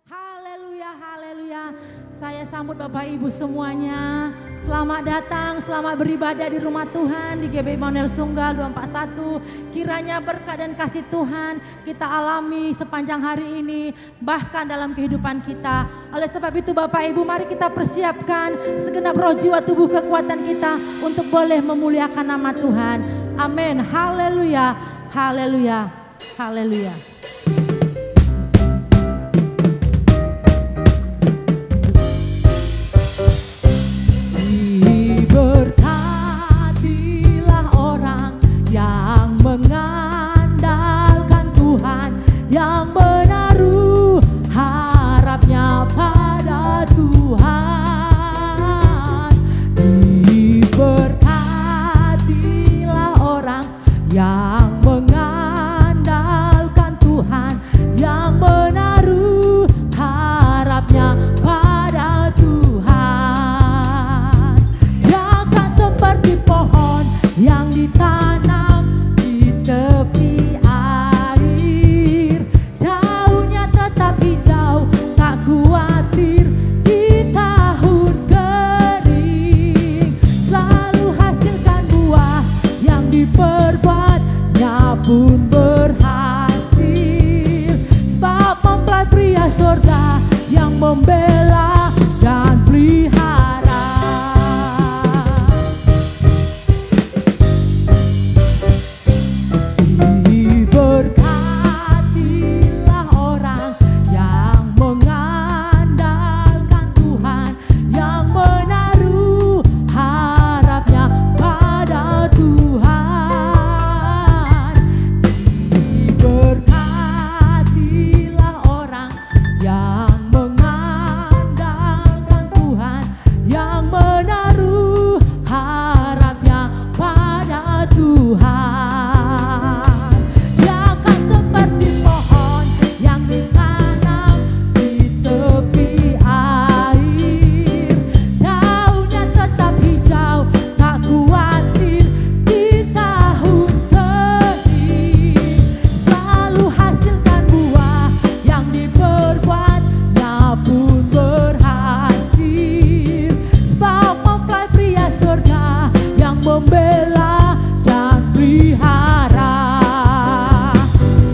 Haleluya, haleluya. Saya sambut Bapak Ibu semuanya. Selamat datang, selamat beribadah di rumah Tuhan di GBI Immanuel Sunggal 241. Kiranya berkat dan kasih Tuhan kita alami sepanjang hari ini, bahkan dalam kehidupan kita. Oleh sebab itu Bapak Ibu, mari kita persiapkan segenap roh jiwa tubuh kekuatan kita untuk boleh memuliakan nama Tuhan. Amin. Haleluya, haleluya, haleluya. Berkatilah orang yang mengandalkan Tuhan, yang menaruh harapnya pada Tuhan. Diberkatilah orang yang mengandalkan Tuhan, yang menaruh harapnya pada Tuhan. Dia akan seperti pohon yang ditanam di tepi air, daunnya tetap hijau, tak khawatir di tahun kering. Selalu hasilkan buah yang diperbuatnya pun berhasil, sebab mempelai pria surga yang membela dan pelihara. Diberkatilah orang yang mengandalkan Tuhan, yang menaruh harapnya pada Tuhan. Diberkatilah orang yang mengandalkan Tuhan, yang menaruh harapnya pada Tuhan. Dia akan seperti pohon yang ditanam di tepi air, daunnya tetap hijau, tak khawatir di tahun kering. Selalu hasilkan buah yang diperbuatnya pun berhasil, sebab mempelai pria surga yang membela dan pelihara.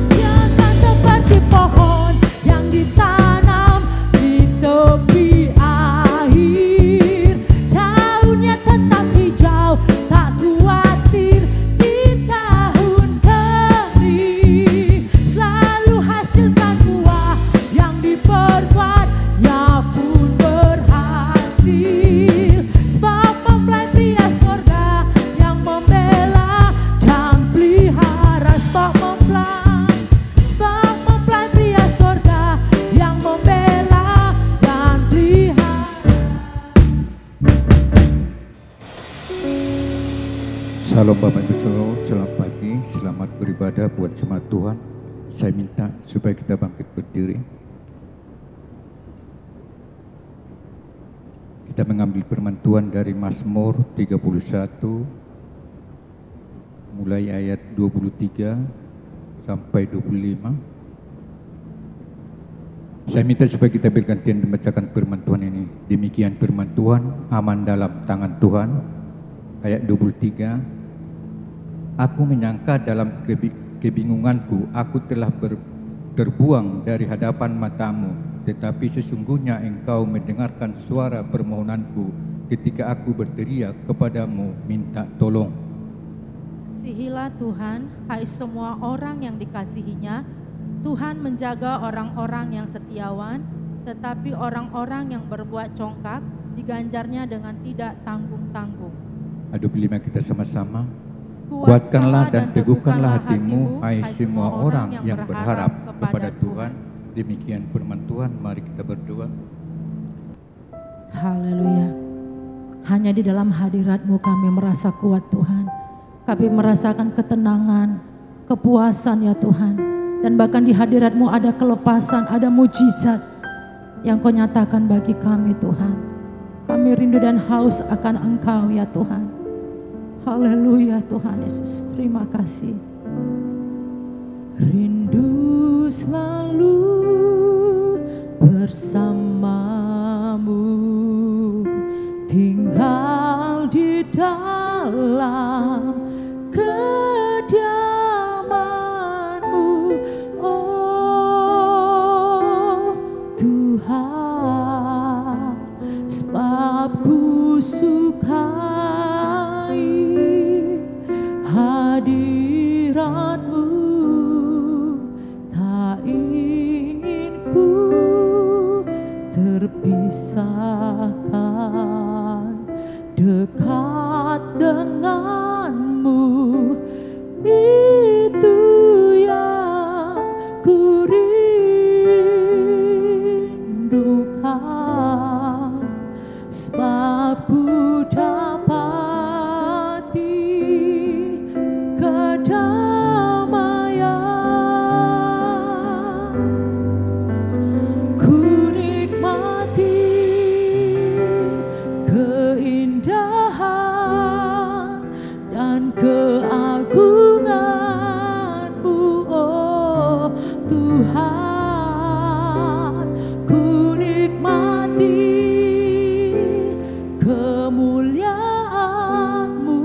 Dia akan seperti pohon yang ditanam di tepi air, daunnya tetap hijau, tak khawatir di tahun kering. Selalu hasilkan buah yang diperbuatnya pun berhasil, sebab mempelai pria surga yang membela dan pelihara. Sebab mempelai pria surga yang membela dan pelihara. Salam Bapak Ibu Saudara, selamat pagi, selamat beribadah buat jemaat Tuhan. Saya minta supaya kita bangkit berdiri. Kita mengambil firman Tuhan dari Mazmur 31 mulai ayat 23 sampai 25. Saya minta supaya kita bergantian membacakan firman Tuhan ini. Demikian firman Tuhan, aman dalam tangan Tuhan. Ayat 23. Aku menyangka dalam kebingunganku, aku telah terbuang dari hadapan matamu, tetapi sesungguhnya engkau mendengarkan suara permohonanku ketika aku berteriak kepadamu minta tolong. Kasihilah Tuhan, hai semua orang yang dikasihinya. Tuhan menjaga orang-orang yang setiawan, tetapi orang-orang yang berbuat congkak diganjarnya dengan tidak tanggung-tanggung. Adu lima kita sama-sama. Kuatkanlah dan teguhkanlah hatimu, hai semua orang yang berharap kepada Tuhan. Demikian firman Tuhan, mari kita berdoa. Haleluya. Hanya di dalam hadirat-Mu kami merasa kuat Tuhan. Kami merasakan ketenangan, kepuasan ya Tuhan. Dan bahkan di hadirat-Mu ada kelepasan, ada mujizat yang Kau nyatakan bagi kami Tuhan. Kami rindu dan haus akan Engkau ya Tuhan. Haleluya Tuhan Yesus, terima kasih. Rindu selalu bersamamu, tinggal di dalam kediaman-Mu, oh Tuhan, sebab ku sukai hadirat-Mu, tak ingin ku terpisahkan, dekat denganmu, itu yang ku rindukan, sebab ku dapati kedamaian, ku nikmati keindahan dan keagungan-Mu, oh Tuhan. Ku nikmati kemuliaan-Mu,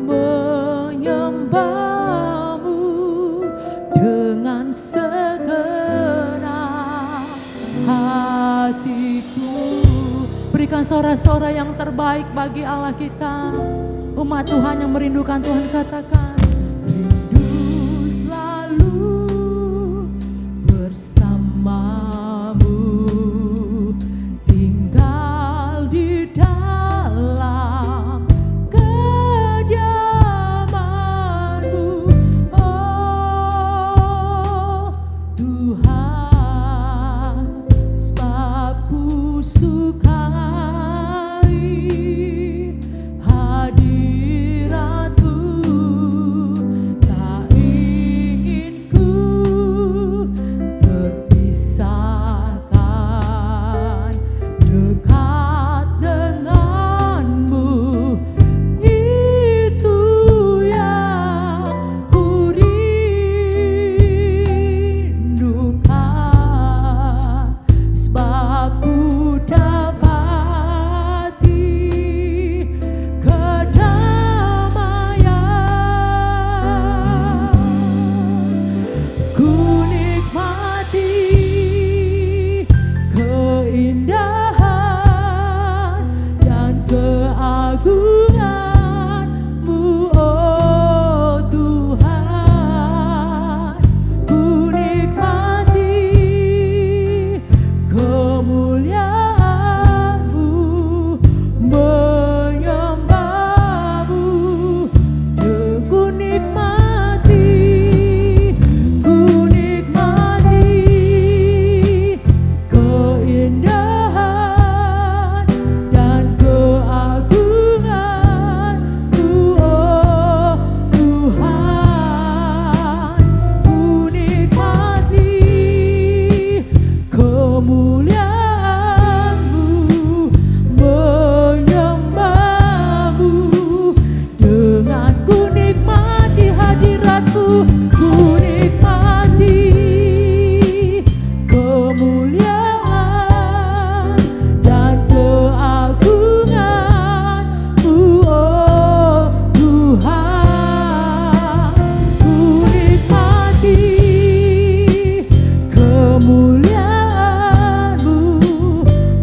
menyembah-Mu dengan segenap hatiku. Berikan sorak-sorai yang terbaik bagi Allah kita. Umat Tuhan yang merindukan Tuhan, katakan, rindu selalu bersamamu, tinggal di dalam kediaman-Mu, oh Tuhan, sebab ku sukai hadirat-Mu, tak ingin ku terpisahkan, dekat denganmu, itu yang ku rindukan, sebab ku dapati kedamaian, ku nikmati keindahan dan keagungan-Mu, oh Tuhan. Ku nikmati kemuliaan-Mu, menyembah-Mu, ku nikmati keindahan dan keagungan-Mu, oh Tuhan. Ku nikmati kemuliaan-Mu, menyembah-Mu, dengan ku nikmati hadirat-Mu, ku nikmati kemuliaan dan keagungan-Mu, oh Tuhan. Ku nikmati kemuliaan-Mu,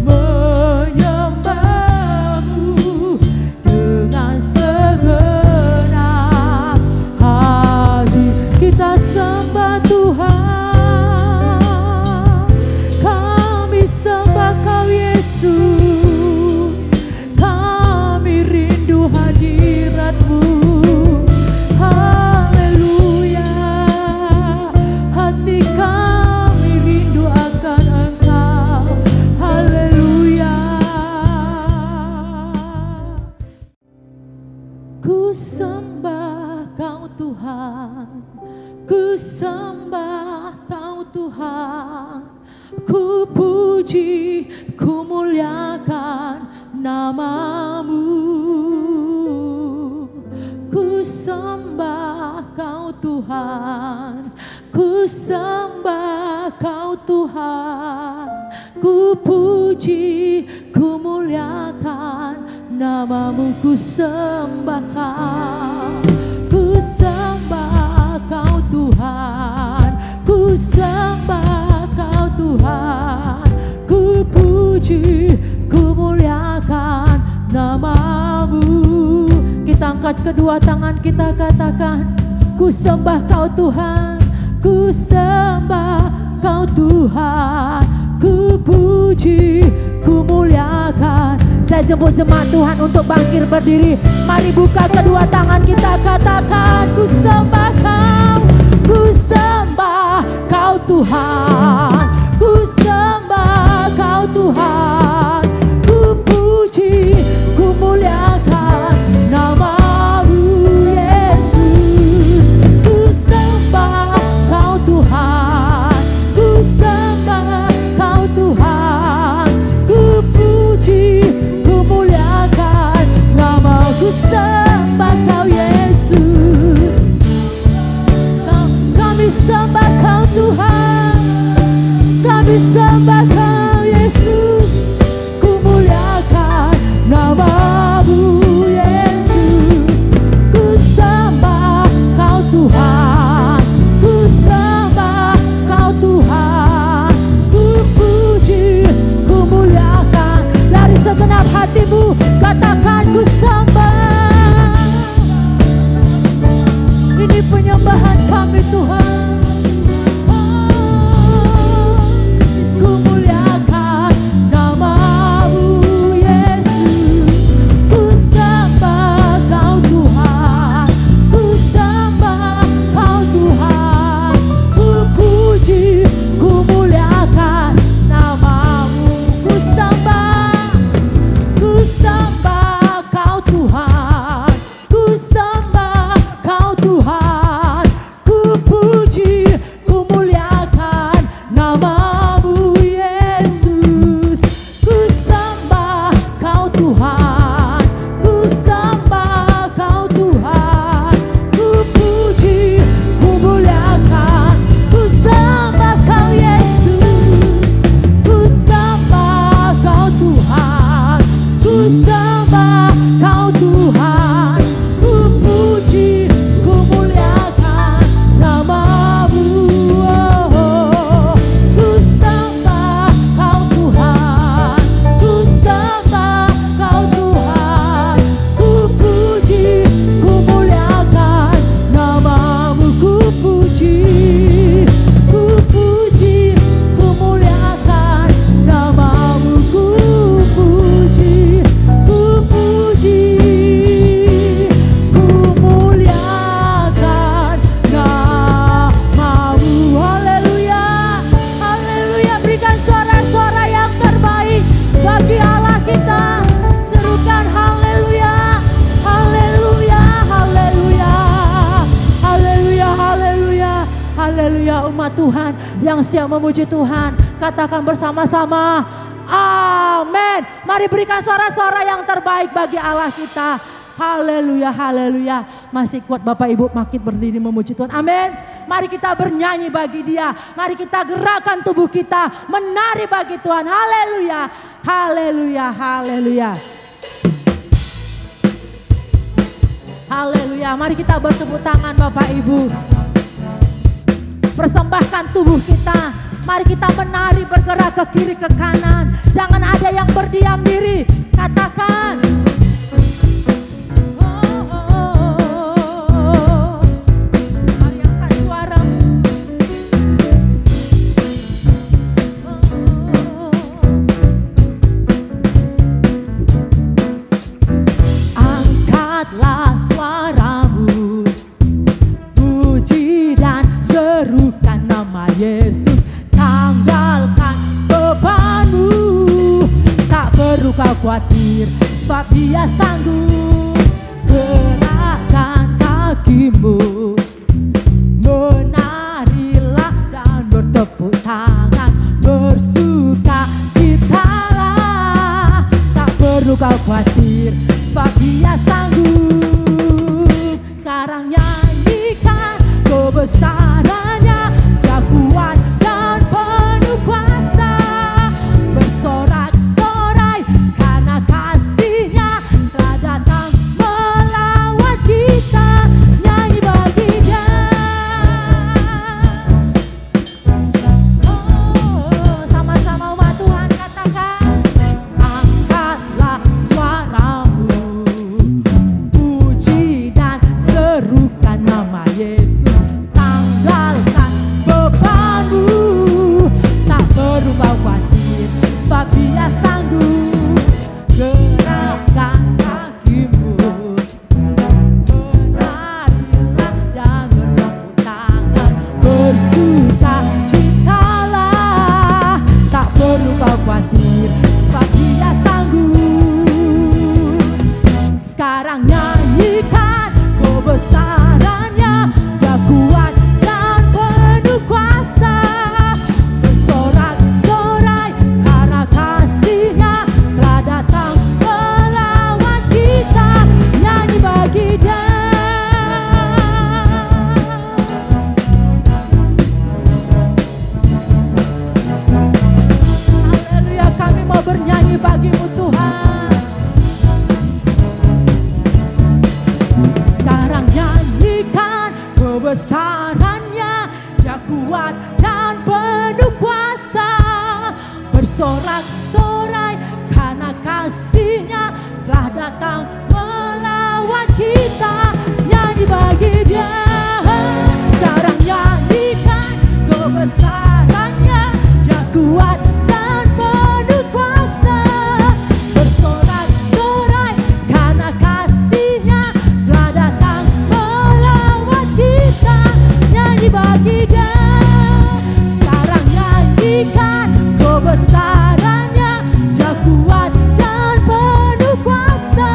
menyembah-Mu dengan segenap hati. Kita sembah Tuhan, kami sembah Kau Yesus, kami rindu hadirat-Mu. Haleluya, hati kami rindu akan Engkau. Haleluya. Ku sembah Kau Tuhan, ku sembah Kau Tuhan, ku puji, ku muliakan nama-Mu. Kau Tuhan, ku sembah Kau Tuhan, ku puji, ku muliakan namamu, ku sembah Kau, ku sembah Kau Tuhan, ku sembah Kau Tuhan, ku puji, ku muliakan namamu. Kita angkat kedua tangan, kita katakan, ku sembah Kau Tuhan, ku sembah Kau Tuhan, ku puji, ku muliakan. Saya jemput jemaat Tuhan untuk bangkit berdiri. Mari buka kedua tangan, kita katakan, ku sembah Kau, ku sembah Kau Tuhan, ku sembah Kau Tuhan, ku puji, ku muliakan namamu Yesus. Ku sembah Kau Tuhan, ku sembah Kau Tuhan, ku puji, ku muliakan namamu. Ku sembah Kau Yesus, kami sembah Kau Tuhan, kami sembah Kau Yesus, ku muliakan namamu Yesus. Ku sembah Kau Tuhan, ku sembah Kau Tuhan, ku puji, ku muliakan. Dari segenap hatimu katakan, ku sembah. Ini penyembahan kami Tuhan. Ku muliakan namamu Yesus. Ku sembah Kau Tuhan, ku sembah Kau Tuhan, ku puji, ku muliakan namamu. Ku sembah Kau Tuhan, ku sembah Kau Tuhan, ku puji, ku muliakan namamu Yesus. Ku sembah Kau Tuhan, ku sembah Kau Tuhan, ku puji, ku muliakan. Ku sembah Kau Yesus, ku sembah Kau Tuhan, ku sembah Kau Tuhan, ku puji, ku muliakan namamu. Ku sembah Kau Tuhan, ku sembah Kau Tuhan, ku puji, ku muliakan namamu. Ku puji, ku puji, ku muliakan namamu. Ku puji, ku puji, ku muliakan namamu. Haleluya, haleluya. Berikan suara-suara yang terbaik bagi Allah kita. Serukan haleluya, haleluya, haleluya, haleluya, haleluya, haleluya. Umat Tuhan yang siap memuji Tuhan, katakan bersama-sama, amin. Mari berikan suara-suara yang terbaik bagi Allah kita. Haleluya, haleluya. Masih kuat Bapak Ibu bangkit berdiri memuji Tuhan, amin. Mari kita bernyanyi bagi Dia. Mari kita gerakkan tubuh kita menari bagi Tuhan. Haleluya, haleluya, haleluya. Haleluya. Mari kita bertepuk tangan Bapak Ibu. Persembahkan tubuh kita. Mari kita menari, bergerak ke kiri ke kanan. Jangan ada yang berdiam diri. Katakan, mari angkat suaramu. Angkatlah suaramu, puji dan serukan nama Yesus. Tanggalkan bebanmu, tak perlu kau khawatir, sebab Dia sanggup. Gerakkan kakimu, menarilah dan bertepuk tangan, bersuka citalah. Tak perlu kau khawatir, sebab Dia sanggup. Sekarang nyanyikan kebesarannya, Dia kuat dan penuh kuasa. Bersorak-sorai karena kasih-Nya telah datang melawan kita. Nyanyi bagi Dia, sekarang nyanyikan kebesarannya, Dia kuat dan penuh kuasa. Bersorak-sorai karena kasih-Nya telah datang melawan kita. Nyanyi bagi Dia, sekarang nyanyikan kebesarannya, Dia kuat dan penuh kuasa.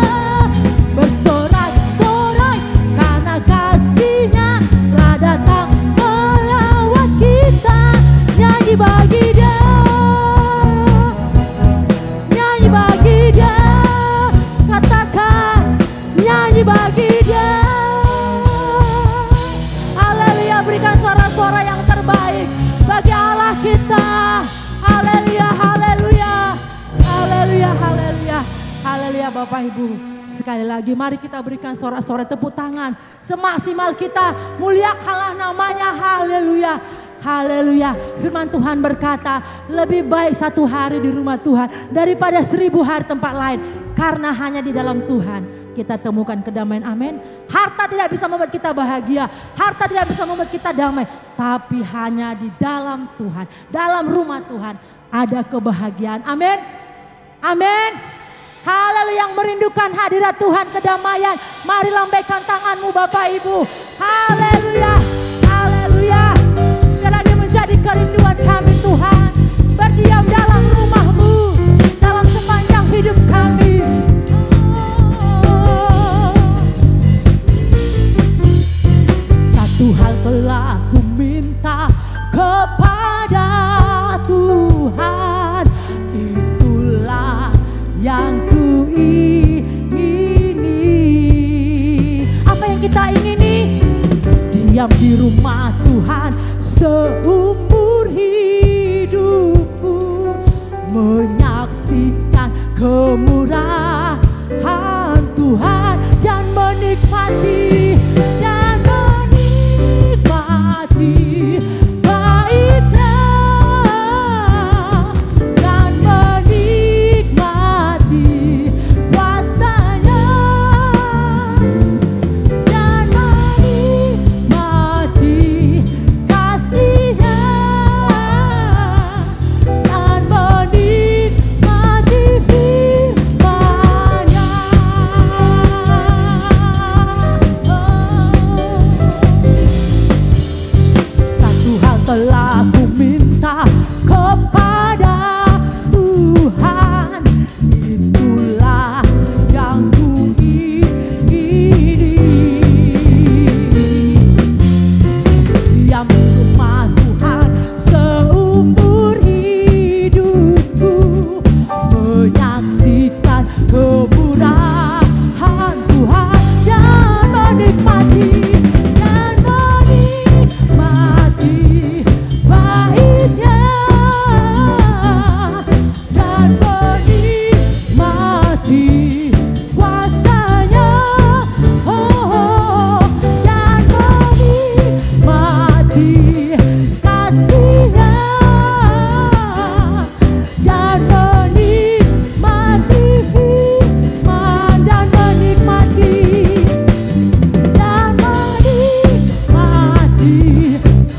Bersorak-sorai karena kasih-Nya telah datang melawat kita. Nyanyi bagi Dia, nyanyi bagi Dia, katakan nyanyi bagi Dia. Haleluya, berikan suara-suara yang terbaik bagi Allah kita. Haleluya, haleluya, haleluya, haleluya, haleluya. Bapak Ibu, sekali lagi mari kita berikan suara-suara tepuk tangan semaksimal kita, muliakanlah namanya. Haleluya, haleluya. Firman Tuhan berkata, lebih baik 1 hari di rumah Tuhan daripada 1000 hari tempat lain, karena hanya di dalam Tuhan kita temukan kedamaian. Amin. Harta tidak bisa membuat kita bahagia, harta tidak bisa membuat kita damai, tapi hanya di dalam Tuhan, dalam rumah Tuhan ada kebahagiaan. Amin, amin. Haleluya. Yang merindukan hadirat Tuhan, kedamaian, mari lambaikan tanganmu Bapak Ibu. Haleluya, haleluya. Biarlah dia menjadi kerinduan kami Tuhan, berdiam dalam rumah-Mu dalam sepanjang hidup kami. Satu hal telah ku minta kepada Tuhan, itulah yang ku ingini. Apa yang kita ingini? Diam di rumah Tuhan seumur hidupku, menyaksikan kemurahan Tuhan dan menikmati baiknya dan menikmati kuasanya dan menikmati kasih-Nya dan menikmati firman-Nya. Satu hal telah ku minta kepada Tuhan, itulah yang ku ingini. Diam di rumah Tuhan seumur hidupku, menyaksikan kemurahan Tuhan dan menikmati baiknya dan menikmati kuasanya, dan menikmati kasih-Nya dan menikmati firman dan menikmati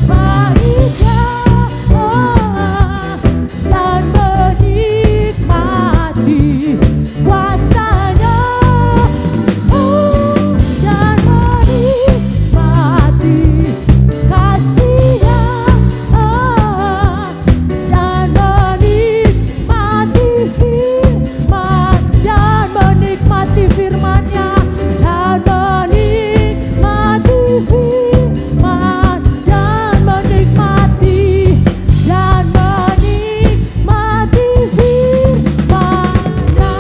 baiknya dan menikmati kuasanya, dan menikmati kasih-Nya dan menikmati firman dan menikmati firman-Nya dan menikmati firman dan menikmati firman-Nya.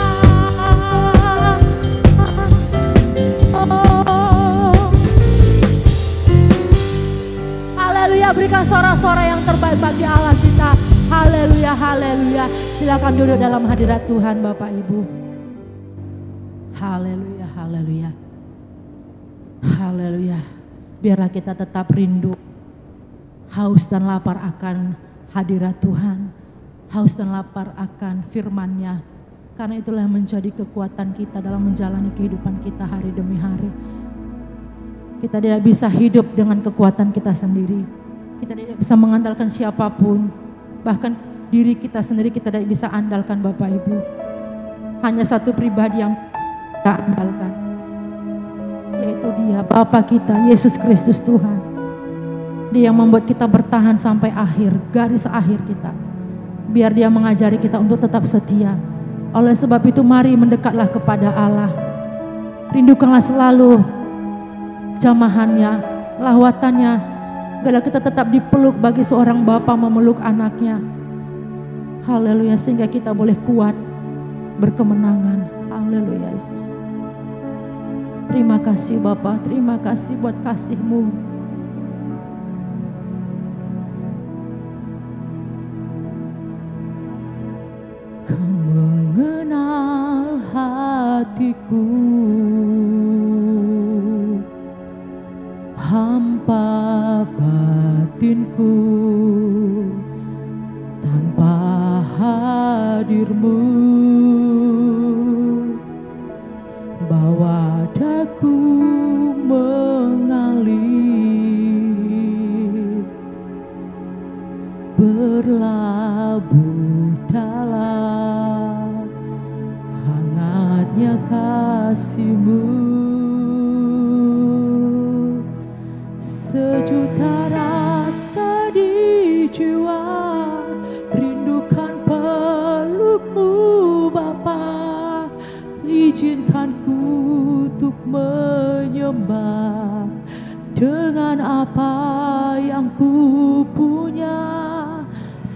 Haleluya, berikan suara-suara yang terbaik bagi Allah kita. Haleluya, haleluya. Silakan duduk dalam hadirat Tuhan Bapak Ibu. Haleluya, haleluya. Haleluya. Biarlah kita tetap rindu, haus dan lapar akan hadirat Tuhan, haus dan lapar akan firman-Nya. Karena itulah yang menjadi kekuatan kita dalam menjalani kehidupan kita hari demi hari. Kita tidak bisa hidup dengan kekuatan kita sendiri. Kita tidak bisa mengandalkan siapapun. Bahkan diri kita sendiri kita tidak bisa andalkan Bapak Ibu. Hanya satu pribadi yang kita andalkan, yaitu Dia, Bapa kita, Yesus Kristus Tuhan. Dia yang membuat kita bertahan sampai akhir, garis akhir kita. Biar Dia mengajari kita untuk tetap setia. Oleh sebab itu mari mendekatlah kepada Allah. Rindukanlah selalu jamahannya, lawatannya. Biarlah kita tetap dipeluk bagi seorang bapa memeluk anaknya. Haleluya, sehingga kita boleh kuat berkemenangan. Haleluya Yesus. Terima kasih Bapa, terima kasih buat kasih-Mu. Kau mengenal hatiku, hampa batinku, tanpa hadir-Mu bawa daku mengalir, berlabuh dalam hangatnya kasih-Mu. Sejuta rasa di jiwa, rindukan peluk-Mu Bapa. Izinkan ku untuk menyembah dengan apa yang ku punya.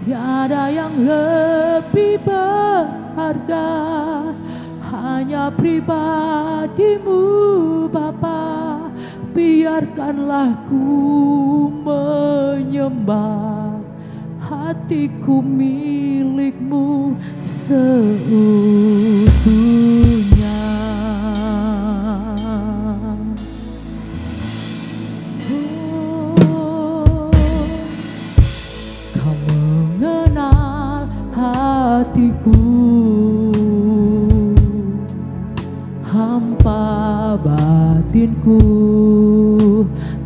Tiada yang lebih berharga, hanya pribadi-Mu Bapa. Biarkanlah ku menyembah, hatiku milik-Mu seutuhnya. Kau mengenal hatiku, hampa batinku,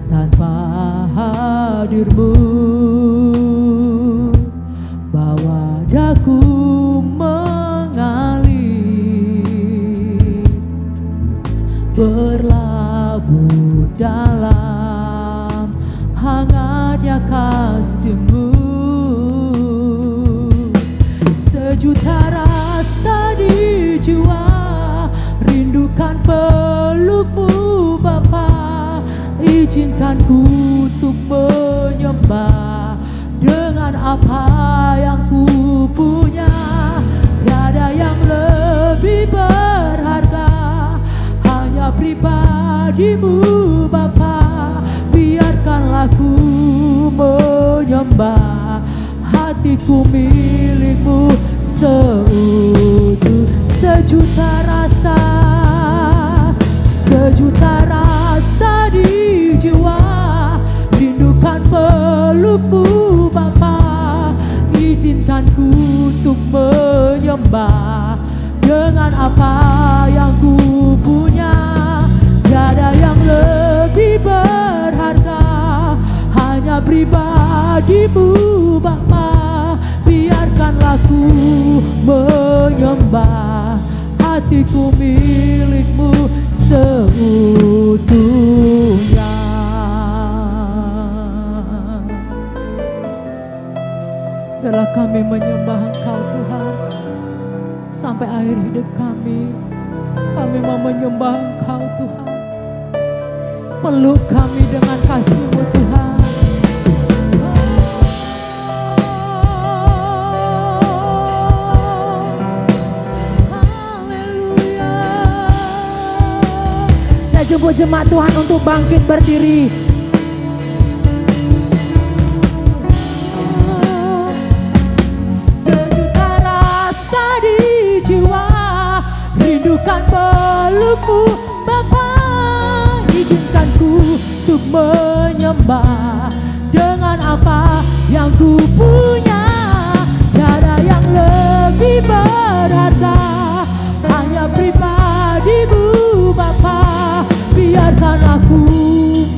tanpa hadir-Mu bawa daku mengalir, berlabuh dalam hangatnya kasih-Mu. Sejuta rasa di jiwa, rindukan peluk-Mu Bapa. Izinkan ku untuk menyembah dengan apa yang ku punya. Tiada yang lebih berharga, hanya pribadi-Mu Bapa. Biarkanlah ku menyembah, hatiku milik-Mu seutuh. Sejuta rasa, sejuta rasa di jiwa, rindukan peluk-Mu Bapa. Izinkan ku untuk menyembah dengan apa yang ku punya. Tiada yang lebih berharga, hanya pribadi-Mu Bapa. Biarkanlah ku menyembah, hatiku milik-Mu seutuhnya. Biarlah kami menyembah Engkau Tuhan sampai akhir hidup kami. Kami mau menyembah Engkau Tuhan. Peluk kami dengan kasih-Mu Tuhan. Jemput jemaat Tuhan untuk bangkit berdiri. Sejuta rasa di jiwa, rindukan peluk-Mu Bapa. Izinkan ku untuk menyembah. Dengan apa yang ku punya, tiada yang lebih berharga, hanya pribadimu Bapa. Biarkan aku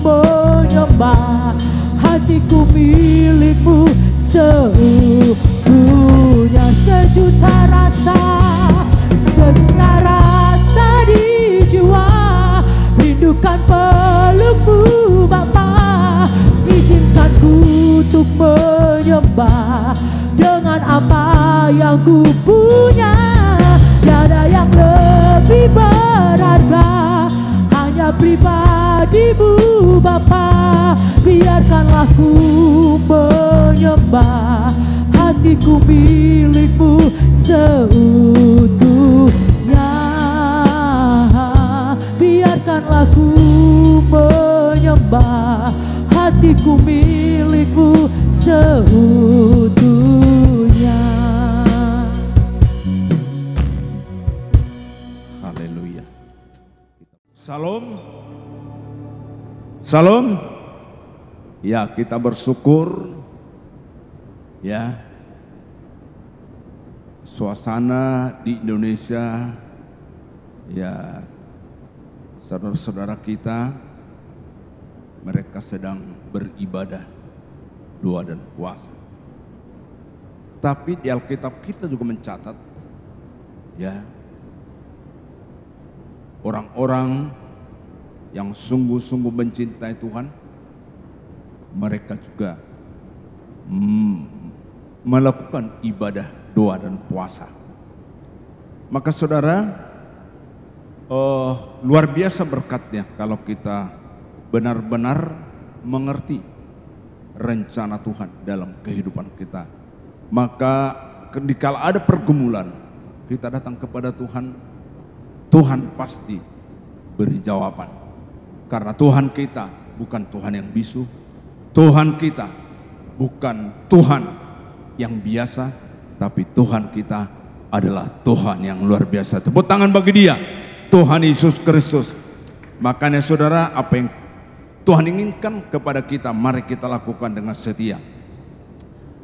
menyembah, hatiku milikmu seutuhnya. Sejuta rasa, sejuta rasa di jiwa, rindukan pelukmu Bapa. Izinkanku untuk menyembah. Dengan apa yang ku punya, tiada yang lebih berharga, hanya pribadimu Bapa. Biarkanlah ku menyembah, hatiku milikmu seutuhnya. Biarkanlah ku menyembah, hatiku milikmu seutuhnya. Haleluya. Salam. Salam. Ya, kita bersyukur ya, suasana di Indonesia ya, saudara-saudara kita mereka sedang beribadah doa dan puasa. Tapi di Alkitab kita juga mencatat ya, orang-orang yang sungguh-sungguh mencintai Tuhan, mereka juga melakukan ibadah doa dan puasa. Maka saudara, luar biasa berkatnya kalau kita benar-benar mengerti rencana Tuhan dalam kehidupan kita. Maka ketika ada pergumulan, kita datang kepada Tuhan, Tuhan pasti beri jawaban. Karena Tuhan kita bukan Tuhan yang bisu, Tuhan kita bukan Tuhan yang biasa, tapi Tuhan kita adalah Tuhan yang luar biasa. Tepuk tangan bagi Dia, Tuhan Yesus Kristus. Makanya saudara, apa yang Tuhan inginkan kepada kita, mari kita lakukan dengan setia.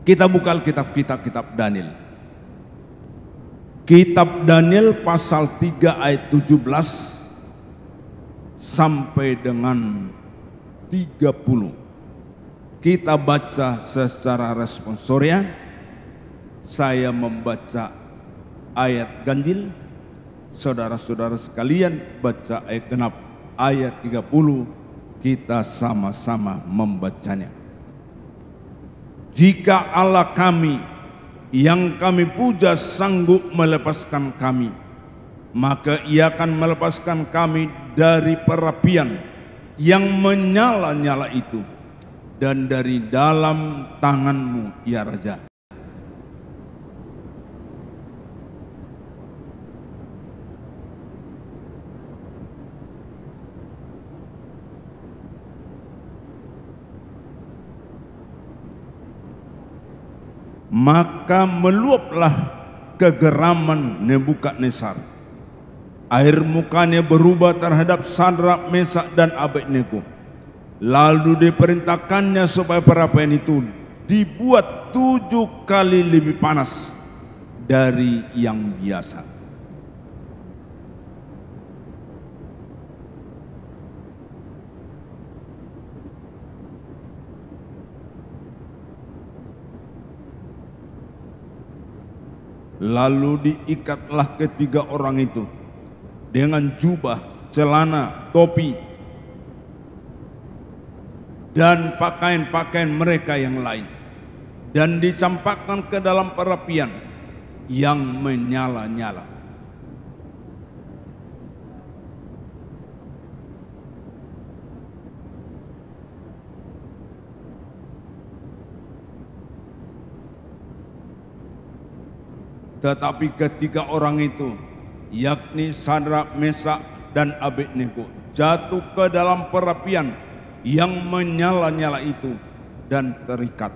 Kita buka Alkitab kita, kitab Daniel. Kitab Daniel pasal 3 ayat 17 sampai dengan 30. Kita baca secara responsorial. Saya membaca ayat ganjil, saudara-saudara sekalian baca ayat genap, ayat 30. Kita sama-sama membacanya. Jika Allah kami yang kami puja sanggup melepaskan kami, maka Ia akan melepaskan kami dari perapian yang menyala-nyala itu, dan dari dalam tangan-Mu ya Raja. Maka meluaplah kegeraman Nebukadnezar. Air mukanya berubah terhadap Sadrak, Mesak dan Abednego. Lalu diperintahkannya supaya perapian itu dibuat 7 kali lebih panas dari yang biasa. Lalu diikatlah ketiga orang itu dengan jubah, celana, topi, dan pakaian-pakaian mereka yang lain, dan dicampakkan ke dalam perapian yang menyala-nyala. Tetapi ketiga orang itu, yakni Sadrak, Mesak dan Abednego, jatuh ke dalam perapian yang menyala-nyala itu dan terikat.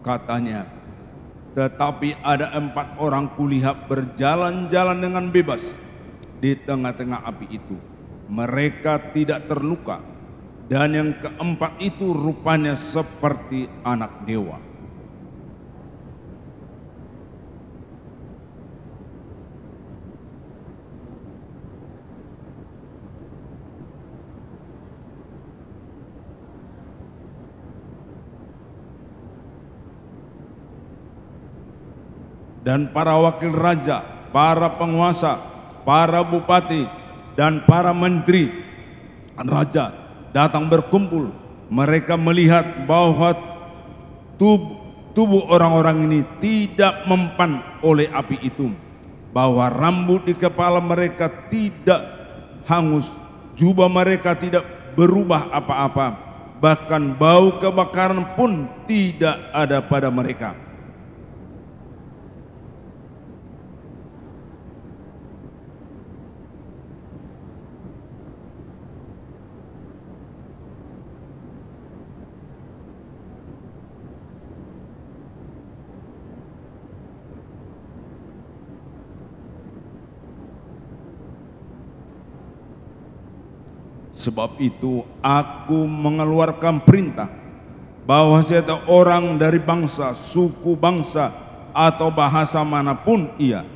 Katanya, tetapi ada 4 orang kulihat berjalan-jalan dengan bebas di tengah-tengah api itu. Mereka tidak terluka. Dan yang keempat itu rupanya seperti anak dewa. Dan para wakil raja, para penguasa, para bupati, dan para menteri raja datang berkumpul. Mereka melihat bahwa tubuh orang-orang ini tidak mempan oleh api itu, bahwa rambut di kepala mereka tidak hangus, jubah mereka tidak berubah apa-apa, bahkan bau kebakaran pun tidak ada pada mereka. Sebab itu aku mengeluarkan perintah bahwa setiap orang dari bangsa, suku, bangsa atau bahasa manapun ia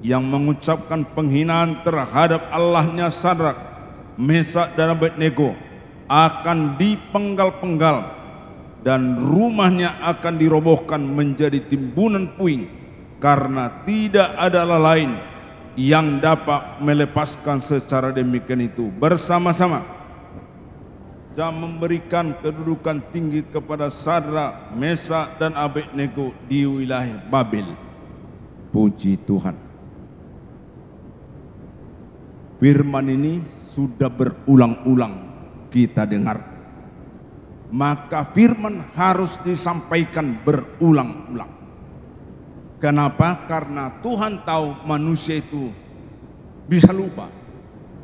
yang mengucapkan penghinaan terhadap Allahnya Sadrak, Mesak dan Abednego akan dipenggal-penggal dan rumahnya akan dirobohkan menjadi timbunan puing, karena tidak ada Allah lain yang dapat melepaskan secara demikian itu bersama-sama dan memberikan kedudukan tinggi kepada Sadrak, Mesak dan Abednego di wilayah Babel. Puji Tuhan. Firman ini sudah berulang-ulang kita dengar. Maka firman harus disampaikan berulang-ulang. Kenapa? Karena Tuhan tahu manusia itu bisa lupa.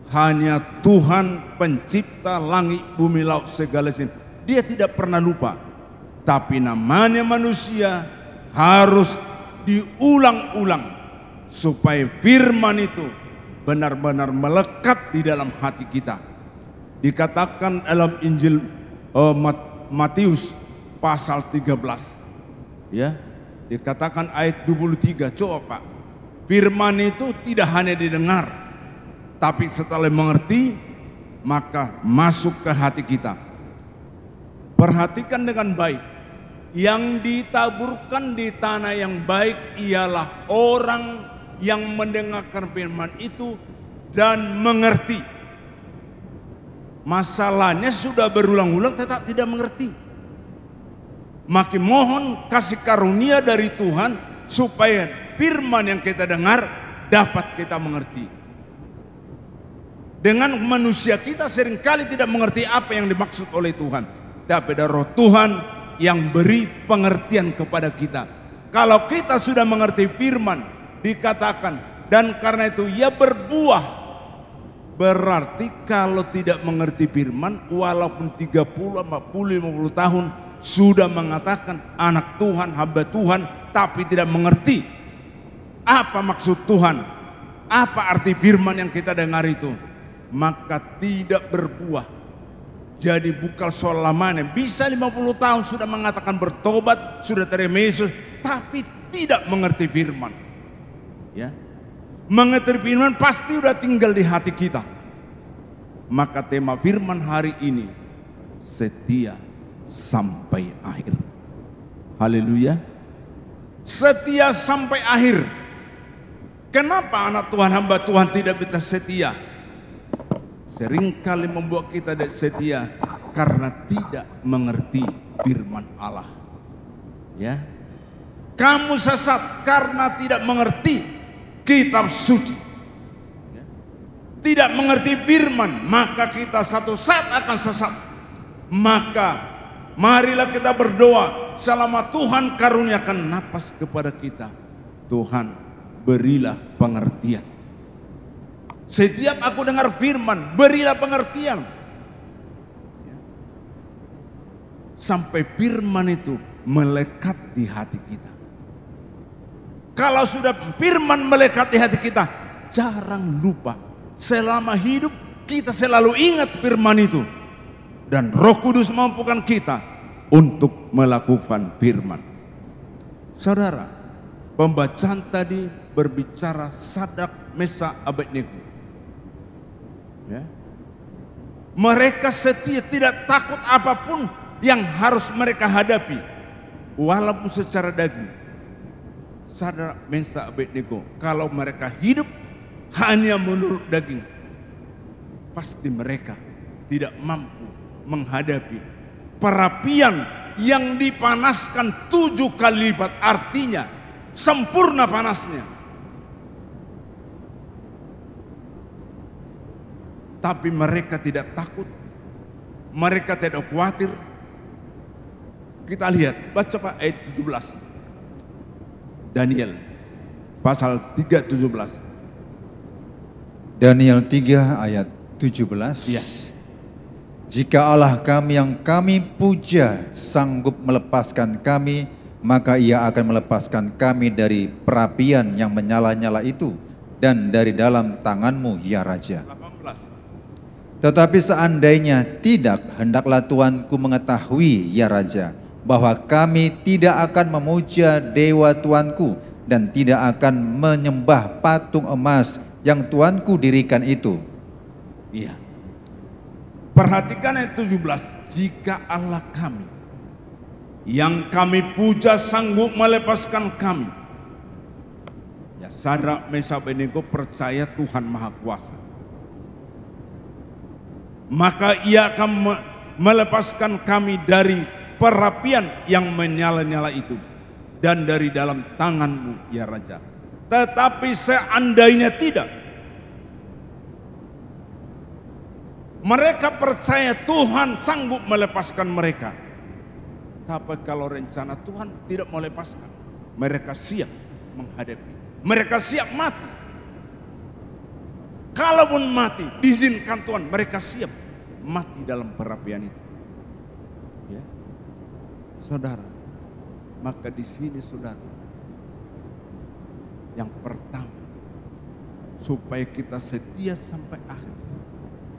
Hanya Tuhan pencipta langit, bumi, laut, segala sesuatu. Dia tidak pernah lupa. Tapi namanya manusia harus diulang-ulang supaya firman itu benar-benar melekat di dalam hati kita. Dikatakan dalam Injil Matius pasal 13, ya, dikatakan ayat 23. Coba Pak, firman itu tidak hanya didengar, tapi setelah mengerti maka masuk ke hati kita. Perhatikan dengan baik. Yang ditaburkan di tanah yang baik ialah orang yang mendengarkan firman itu dan mengerti. Masalahnya sudah berulang-ulang tetap tidak mengerti. Makin mohon kasih karunia dari Tuhan supaya firman yang kita dengar dapat kita mengerti. Dengan manusia kita seringkali tidak mengerti apa yang dimaksud oleh Tuhan, tapi ada Roh Tuhan yang beri pengertian kepada kita. Kalau kita sudah mengerti firman, dikatakan dan karena itu ia berbuah. Berarti kalau tidak mengerti firman, walaupun 30, 40, 50 tahun sudah mengatakan anak Tuhan, hamba Tuhan, tapi tidak mengerti apa maksud Tuhan, apa arti firman yang kita dengar itu, maka tidak berbuah. Jadi bukan selamanya. Bisa 50 tahun sudah mengatakan bertobat, sudah terima Yesus, tapi tidak mengerti firman. Ya, mengerti firman pasti sudah tinggal di hati kita. Maka tema firman hari ini, setia sampai akhir. Haleluya. Setia sampai akhir. Kenapa anak Tuhan, hamba Tuhan tidak bisa setia? Seringkali membuat kita tidak setia karena tidak mengerti firman Allah. Ya, kamu sesat karena tidak mengerti kitab suci. Ya. Tidak mengerti firman, maka kita satu saat akan sesat. Maka marilah kita berdoa selama Tuhan karuniakan napas kepada kita. Tuhan, berilah pengertian. Setiap aku dengar firman, berilah pengertian. Sampai firman itu melekat di hati kita. Kalau sudah firman melekat di hati kita, jarang lupa. Selama hidup kita selalu ingat firman itu. Dan Roh Kudus mampukan kita untuk melakukan firman. Saudara, pembacaan tadi berbicara Sadrak, Mesak, Abednego. Ya. Mereka setia, tidak takut apapun yang harus mereka hadapi, walaupun secara daging. Sadrak, Mesak, Abednego, kalau mereka hidup hanya menurut daging, pasti mereka tidak mampu menghadapi perapian yang dipanaskan 7 kali lipat, artinya sempurna panasnya. Tapi mereka tidak takut, mereka tidak khawatir. Kita lihat, baca Pak ayat 17. Daniel pasal 3:17. Daniel 3 ayat 17. Ya. Jika Allah kami yang kami puja sanggup melepaskan kami, maka Ia akan melepaskan kami dari perapian yang menyala-nyala itu dan dari dalam tanganmu, ya Raja. 18. Tetapi seandainya tidak, hendaklah tuanku mengetahui, ya Raja, bahwa kami tidak akan memuja dewa tuanku dan tidak akan menyembah patung emas yang tuanku dirikan itu. Iya. Perhatikan ayat 17. Jika Allah kami yang kami puja sanggup melepaskan kami. Ya, Sadrak, Mesak, Abednego percaya Tuhan Maha Kuasa. Maka Ia akan melepaskan kami dari perapian yang menyala-nyala itu dan dari dalam tanganmu, ya Raja. Tetapi seandainya tidak, mereka percaya Tuhan sanggup melepaskan mereka. Tapi kalau rencana Tuhan tidak melepaskan, mereka siap menghadapi. Mereka siap mati. Kalaupun mati, diizinkan Tuhan, mereka siap mati dalam perapian itu. Ya. Saudara, maka di sini saudara, yang pertama, supaya kita setia sampai akhir,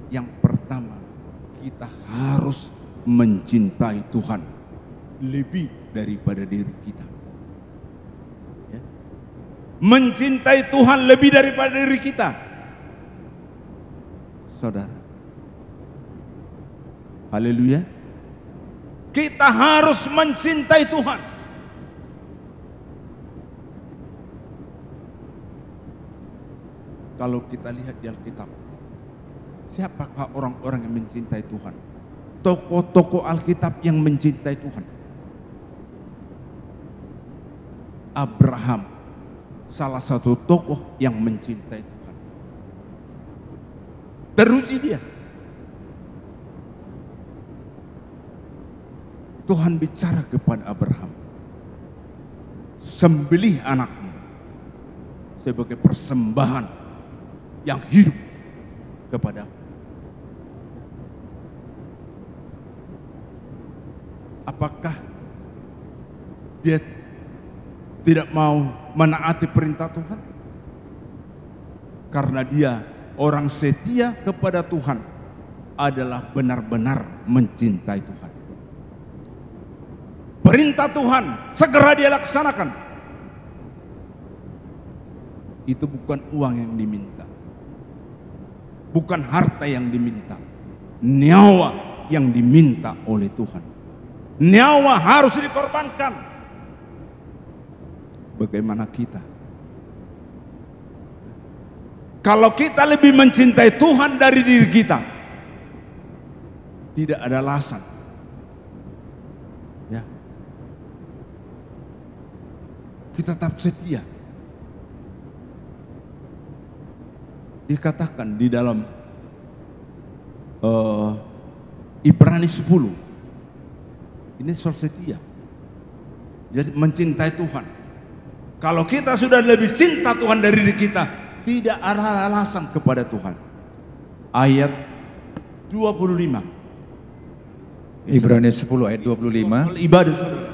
yang pertama, kita harus mencintai Tuhan lebih daripada diri kita. Ya. Mencintai Tuhan lebih daripada diri kita. Saudara, haleluya. Kita harus mencintai Tuhan. Kalau kita lihat di Alkitab, siapakah orang-orang yang mencintai Tuhan? Tokoh-tokoh Alkitab yang mencintai Tuhan. Abraham, salah satu tokoh yang mencintai Tuhan. Teruji dia. Tuhan bicara kepada Abraham, sembelih anakmu sebagai persembahan yang hidup kepadaku. Apakah dia tidak mau menaati perintah Tuhan? Karena dia orang setia kepada Tuhan adalah benar-benar mencintai Tuhan. Perintah Tuhan segera dia laksanakan. Itu bukan uang yang diminta, bukan harta yang diminta, nyawa yang diminta oleh Tuhan. Nyawa harus dikorbankan. Bagaimana kita? Kalau kita lebih mencintai Tuhan dari diri kita, tidak ada alasan. Ya. Kita tetap setia. Dikatakan di dalam Ibrani 10. Ini soal setia. Jadi mencintai Tuhan. Kalau kita sudah lebih cinta Tuhan dari diri kita, tidak ada alasan kepada Tuhan. Ayat 25. Ibrani 10 ayat 25. Ibadah saudara.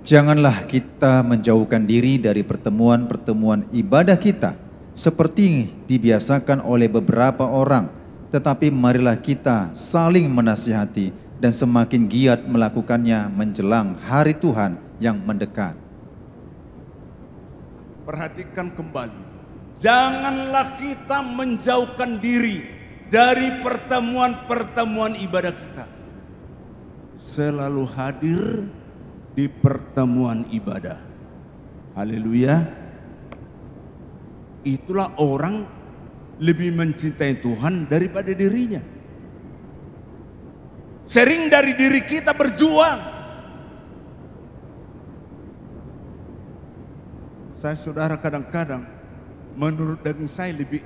Janganlah kita menjauhkan diri dari pertemuan-pertemuan ibadah kita, seperti dibiasakan oleh beberapa orang, tetapi marilah kita saling menasihati dan semakin giat melakukannya menjelang hari Tuhan yang mendekat. Perhatikan kembali, janganlah kita menjauhkan diri dari pertemuan-pertemuan ibadah kita. Selalu hadir di pertemuan ibadah. Haleluya. Itulah orang lebih mencintai Tuhan daripada dirinya. Sering dari diri kita berjuang. Saya saudara kadang-kadang menurut daging saya lebih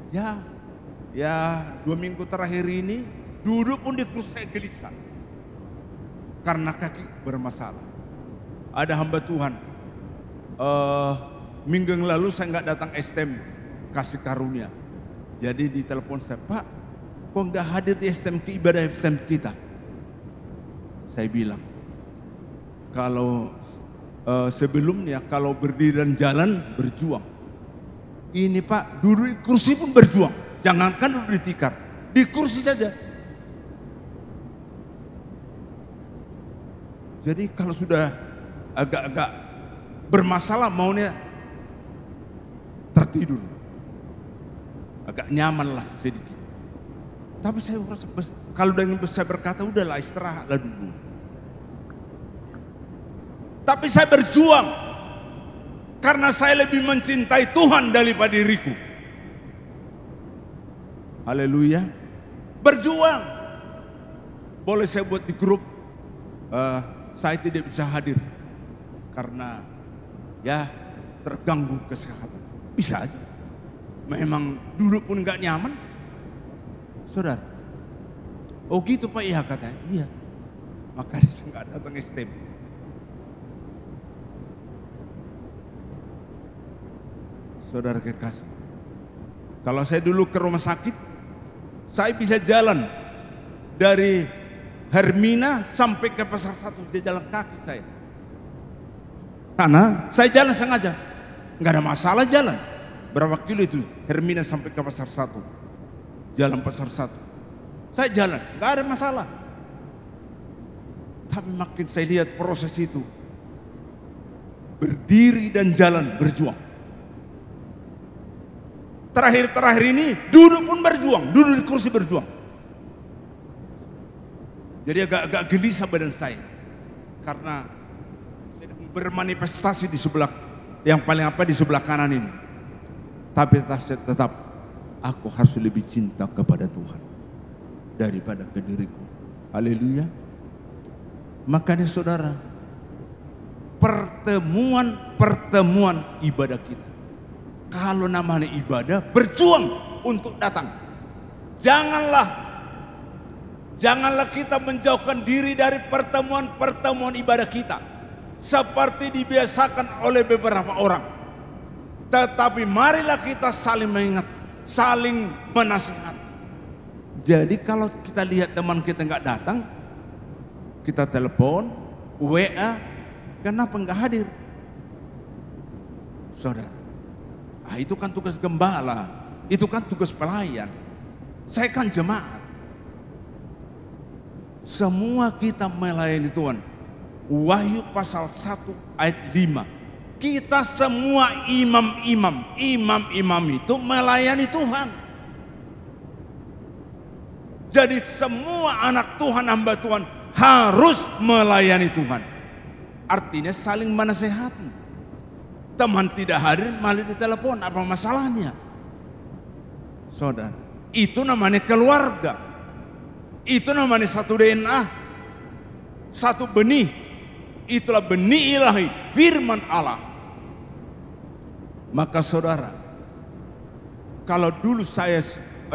ya 2 minggu terakhir ini duduk pun di kursi saya gelisah karena kaki bermasalah. Ada hamba Tuhan minggu yang lalu saya nggak datang STM kasih karunia, jadi di telepon saya, Pak kok nggak hadir di STM ke ibadah STM kita? Saya bilang kalau sebelumnya kalau berdiri dan jalan berjuang. Ini Pak, duduk di kursi pun berjuang. Jangankan duduk di tikar, di kursi saja. Jadi kalau sudah agak-agak bermasalah maunya tertidur. Agak nyaman lah sedikit. Tapi saya rasa kalau dengan saya berkata udahlah istirahatlah dulu. Tapi saya berjuang karena saya lebih mencintai Tuhan daripada diriku. Haleluya. Berjuang. Boleh saya buat di grup, saya tidak bisa hadir karena ya terganggu kesehatan. Bisa aja. Memang duduk pun gak nyaman. Saudara. Oh gitu Pak, iya katanya. Iya. Makanya saya gak datang STM. Saudara kekasih, kalau saya dulu ke rumah sakit, saya bisa jalan dari Hermina sampai ke Pasar 1, dia jalan kaki saya. Karena saya jalan sengaja, nggak ada masalah jalan. Berapa kilo itu Hermina sampai ke Pasar 1, jalan Pasar 1. Saya jalan, nggak ada masalah. Tapi makin saya lihat proses itu, berdiri dan jalan berjuang. Terakhir ini duduk pun berjuang, duduk di kursi berjuang. Jadi agak gelisah badan saya karena sedang bermanifestasi di sebelah yang paling di sebelah kanan ini. Tapi tetap aku harus lebih cinta kepada Tuhan daripada ke diriku. Haleluya. Makanya saudara, pertemuan ibadah kita, kalau namanya ibadah, berjuang untuk datang. Janganlah kita menjauhkan diri dari pertemuan ibadah kita seperti dibiasakan oleh beberapa orang. Tetapi marilah kita saling mengingat, saling menasihati. Jadi kalau kita lihat teman kita nggak datang, kita telepon, WA, kenapa nggak hadir? Saudara, itu kan tugas gembala, itu kan tugas pelayan. Saya kan jemaat. Semua kita melayani Tuhan. Wahyu pasal 1 ayat 5. Kita semua imam-imam itu melayani Tuhan. Jadi semua anak Tuhan, hamba Tuhan harus melayani Tuhan. Artinya saling menasehati. Teman tidak hadir malah ditelepon, apa masalahnya? Saudara, itu namanya keluarga. Itu namanya satu DNA, satu benih. Itulah benih ilahi, firman Allah. Maka saudara, kalau dulu saya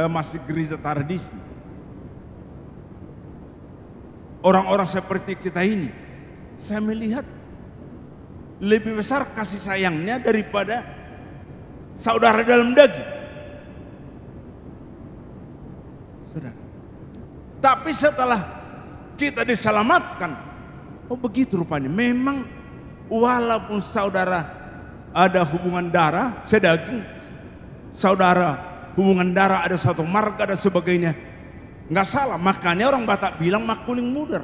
masih gereja tradisi, orang-orang seperti kita ini, saya melihat lebih besar kasih sayangnya daripada saudara dalam daging. Saudara. Tapi setelah kita diselamatkan, oh begitu rupanya. Memang Walaupun saudara ada hubungan darah, sedaging, saudara hubungan darah ada satu marga dan sebagainya, nggak salah. Makanya orang Batak bilang makuling muder.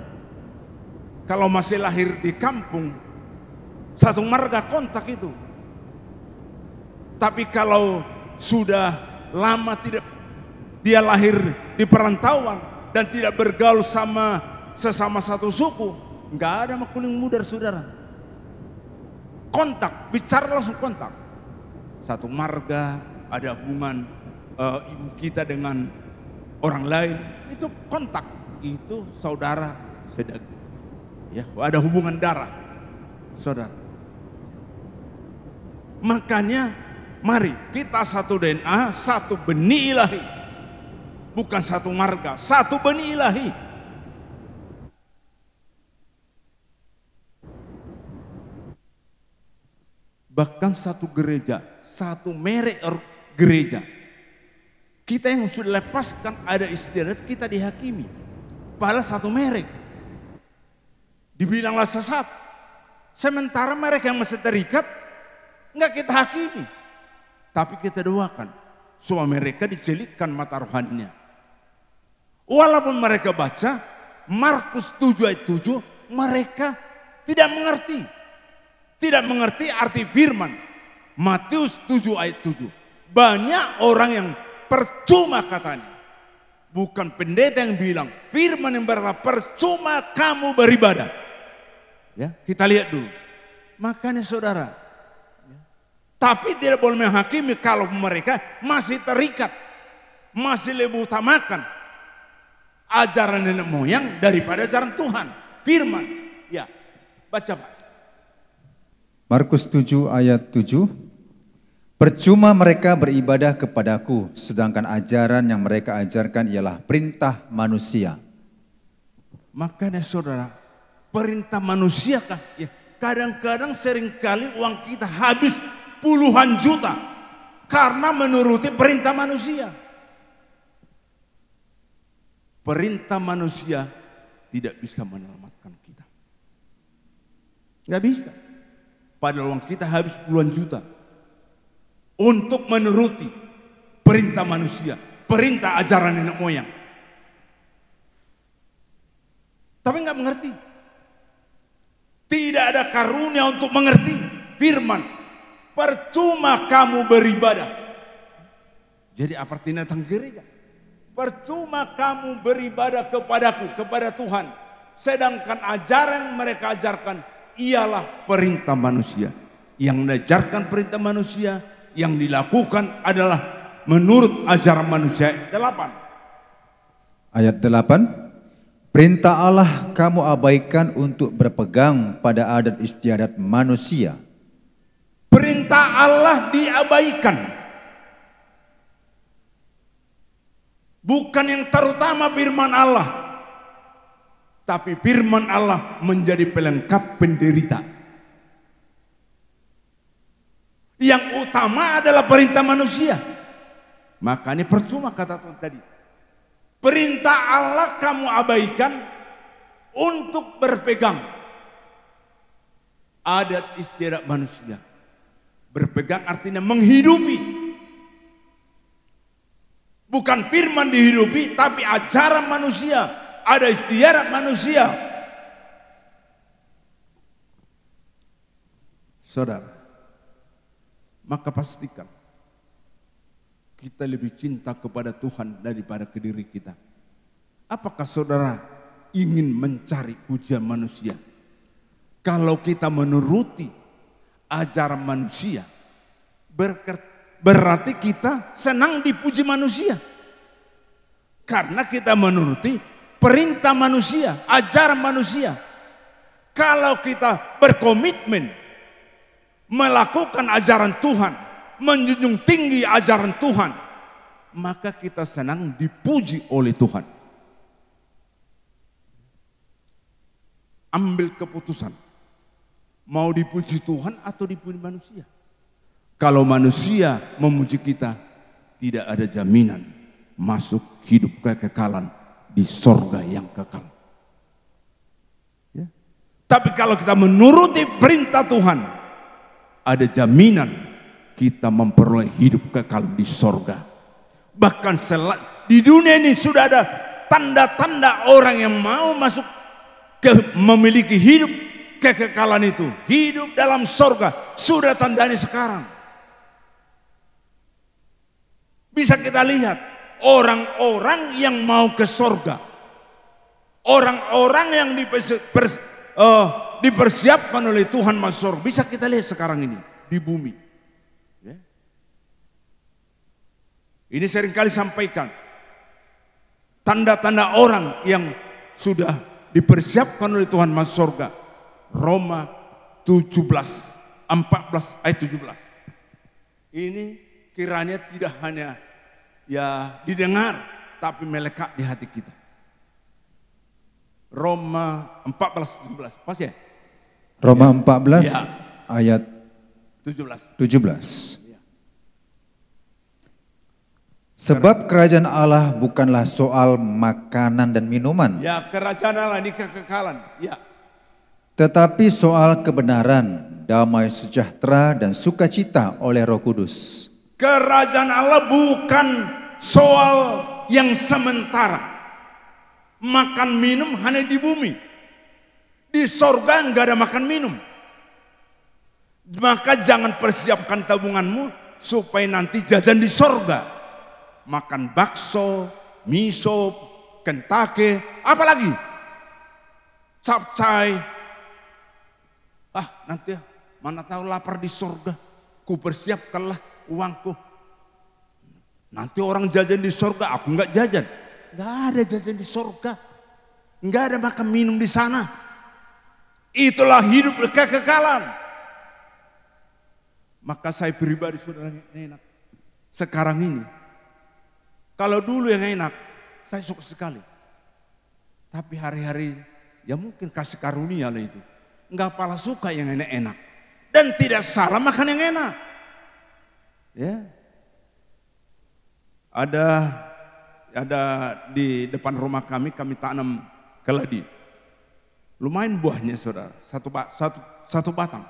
Kalau masih lahir di kampung, satu marga kontak itu. Tapi kalau sudah lama tidak, dia lahir di perantauan dan tidak bergaul sama sesama satu suku, nggak ada makuling muder, saudara. Kontak, bicara langsung kontak. Satu marga, ada hubungan ibu kita dengan orang lain, itu kontak, itu saudara sedaging. Ya, ada hubungan darah, saudara. Makanya mari kita satu DNA, satu benih ilahi. Bukan satu marga, satu benih ilahi. Bahkan satu gereja, satu merek gereja. Kita yang sudah lepaskan ada istiadat, kita dihakimi. Padahal satu merek. Dibilanglah sesat. Sementara mereka yang masih terikat, enggak kita hakimi. Tapi kita doakan supaya mereka dicelikkan mata rohaninya. Walaupun mereka baca Markus 7 ayat 7, mereka tidak mengerti. Tidak mengerti arti firman. Matius 7 ayat 7. Banyak orang yang percuma katanya. Bukan pendeta yang bilang, firman yang berkata percuma kamu beribadah. Ya, kita lihat dulu. Makanya saudara, ya, tapi tidak boleh menghakimi kalau mereka masih terikat, masih lebih utamakan ajaran nenek moyang daripada ajaran Tuhan, firman. Ya, baca Pak. Markus 7 ayat 7. Percuma mereka beribadah kepadaku, sedangkan ajaran yang mereka ajarkan ialah perintah manusia. Makanya saudara, perintah manusiakah? Ya, kadang-kadang seringkali uang kita habis puluhan juta karena menuruti perintah manusia. Perintah manusia tidak bisa menyelamatkan kita. Nggak bisa. Padahal uang kita habis puluhan juta untuk menuruti perintah manusia, perintah ajaran nenek moyang. Tapi nggak mengerti. Tidak ada karunia untuk mengerti firman. Percuma kamu beribadah. Jadi apa artinya datang gereja? Percuma kamu beribadah kepadaku, kepada Tuhan. Sedangkan ajaran yang mereka ajarkan ialah perintah manusia. Yang mengajarkan perintah manusia, yang dilakukan adalah menurut ajaran manusia. 8. Ayat 8. Perintah Allah kamu abaikan untuk berpegang pada adat istiadat manusia. Perintah Allah diabaikan. Bukan yang terutama firman Allah. Tapi firman Allah menjadi pelengkap penderita. Yang utama adalah perintah manusia. Makanya percuma kata Tuhan tadi. Perintah Allah kamu abaikan untuk berpegang adat istiadat manusia. Berpegang artinya menghidupi. Bukan firman dihidupi, tapi ajaran manusia. Ada istiadat manusia. Saudara, maka pastikan kita lebih cinta kepada Tuhan daripada ke diri kita. Apakah saudara ingin mencari pujian manusia? Kalau kita menuruti ajaran manusia, berarti kita senang dipuji manusia. Karena kita menuruti perintah manusia, ajaran manusia. Kalau kita berkomitmen melakukan ajaran Tuhan, menjunjung tinggi ajaran Tuhan, maka kita senang dipuji oleh Tuhan. Ambil keputusan, mau dipuji Tuhan atau dipuji manusia. Kalau manusia memuji kita, tidak ada jaminan masuk hidup kekekalan di sorga yang kekal. Ya. Tapi kalau kita menuruti perintah Tuhan, ada jaminan kita memperoleh hidup kekal di sorga. Bahkan di dunia ini sudah ada tanda-tanda orang yang mau masuk memiliki hidup kekekalan itu. Hidup dalam sorga sudah tandanya sekarang. Bisa kita lihat orang-orang yang mau ke sorga, orang-orang yang dipersiapkan oleh Tuhan masuk sorga. Bisa kita lihat sekarang ini di bumi. Ya. Ini seringkali sampaikan tanda-tanda orang yang sudah dipersiapkan oleh Tuhan masuk sorga. Roma 14 ayat 17. Ini kiranya tidak hanya ya didengar, tapi melekat di hati kita. Roma 14:17, pas ya? Roma 14 ya. Ayat 17. Ya. Sebab kerajaan Allah bukanlah soal makanan dan minuman. Ya, kerajaan Allah ini kekekalan. Ya. Tetapi soal kebenaran, damai sejahtera dan sukacita oleh Roh Kudus. Kerajaan Allah bukan soal yang sementara. Makan minum hanya di bumi. Di sorga enggak ada makan minum. Maka jangan persiapkan tabunganmu supaya nanti jajan di sorga. Makan bakso, miso, Kentucky, apalagi capcay. Nanti mana tahu lapar di sorga. Ku persiapkanlah uangku. Nanti orang jajan di sorga, aku enggak jajan. Enggak ada jajan di sorga. Enggak ada makan minum di sana. Itulah hidup kekekalan. Maka saya pribadi saudara enak. Sekarang ini, kalau dulu yang enak, saya suka sekali. Tapi hari-hari ya mungkin kasih karunia lah itu. Enggak pala suka yang enak-enak. Dan tidak salah makan yang enak. Ya. Ada di depan rumah kami tanam keladi. Lumayan buahnya saudara, satu batang.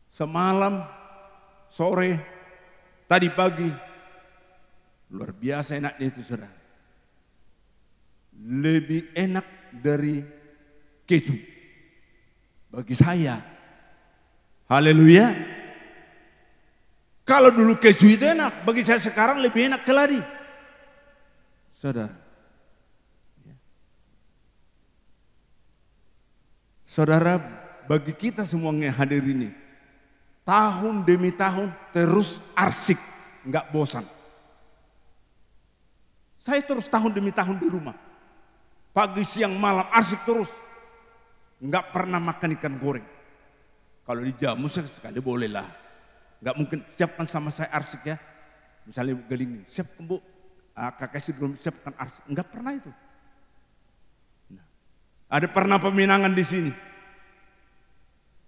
Semalam, sore, tadi pagi, luar biasa enaknya itu saudara. Lebih enak dari keju bagi saya. Haleluya. Kalau dulu keju itu enak, bagi saya sekarang lebih enak keladi. Saudara. Saudara, bagi kita semua yang hadir ini, tahun demi tahun terus arsik, enggak bosan. Saya terus tahun demi tahun di rumah. Pagi, siang, malam arsik terus. Enggak pernah makan ikan goreng. Kalau dijamu sekali boleh lah. Enggak mungkin siapkan sama saya arsik ya. Misalnya geling, siapkan bu, kakak sih belum siapkan arsik. Enggak pernah itu. Nah, ada pernah peminangan di sini.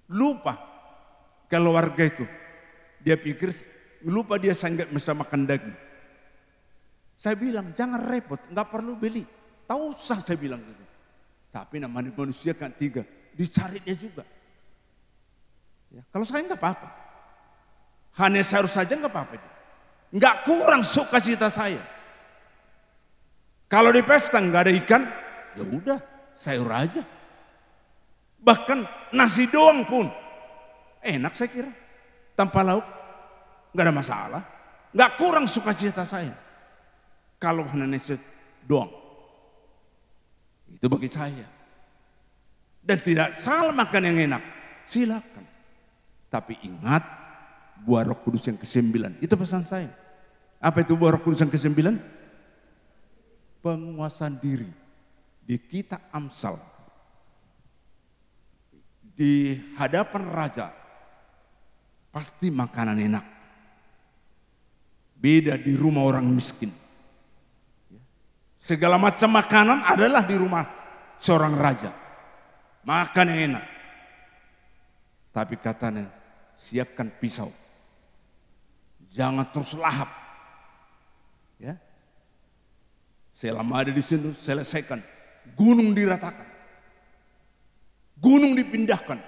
Lupa keluarga itu. Dia pikir lupa dia saya enggak bisa makan daging. Saya bilang jangan repot, enggak perlu beli. Tak usah saya bilang gitu. Tapi namanya manusia kan tiga, dicarinya juga. Ya, kalau saya enggak apa-apa. Hanya sayur saja enggak apa-apa itu. Enggak kurang sukacita saya. Kalau di pesta enggak ada ikan, ya udah sayur aja. Bahkan nasi doang pun enak saya kira. Tanpa lauk enggak ada masalah. Enggak kurang sukacita saya. Kalau hanya nasi doang. Itu bagi saya. Dan tidak salah makan yang enak. Silakan. Tapi ingat buah Roh Kudus yang ke-9. Itu pesan saya. Apa itu buah Roh Kudus yang ke-9? Penguasaan diri. Di kitab Amsal. Di hadapan raja. Pasti makanan enak. Beda di rumah orang miskin. Segala macam makanan adalah di rumah seorang raja. Makan yang enak. Tapi katanya, siapkan pisau. Jangan terus lahap. Ya. Selama ada di situ, selesaikan. Gunung diratakan. Gunung dipindahkan.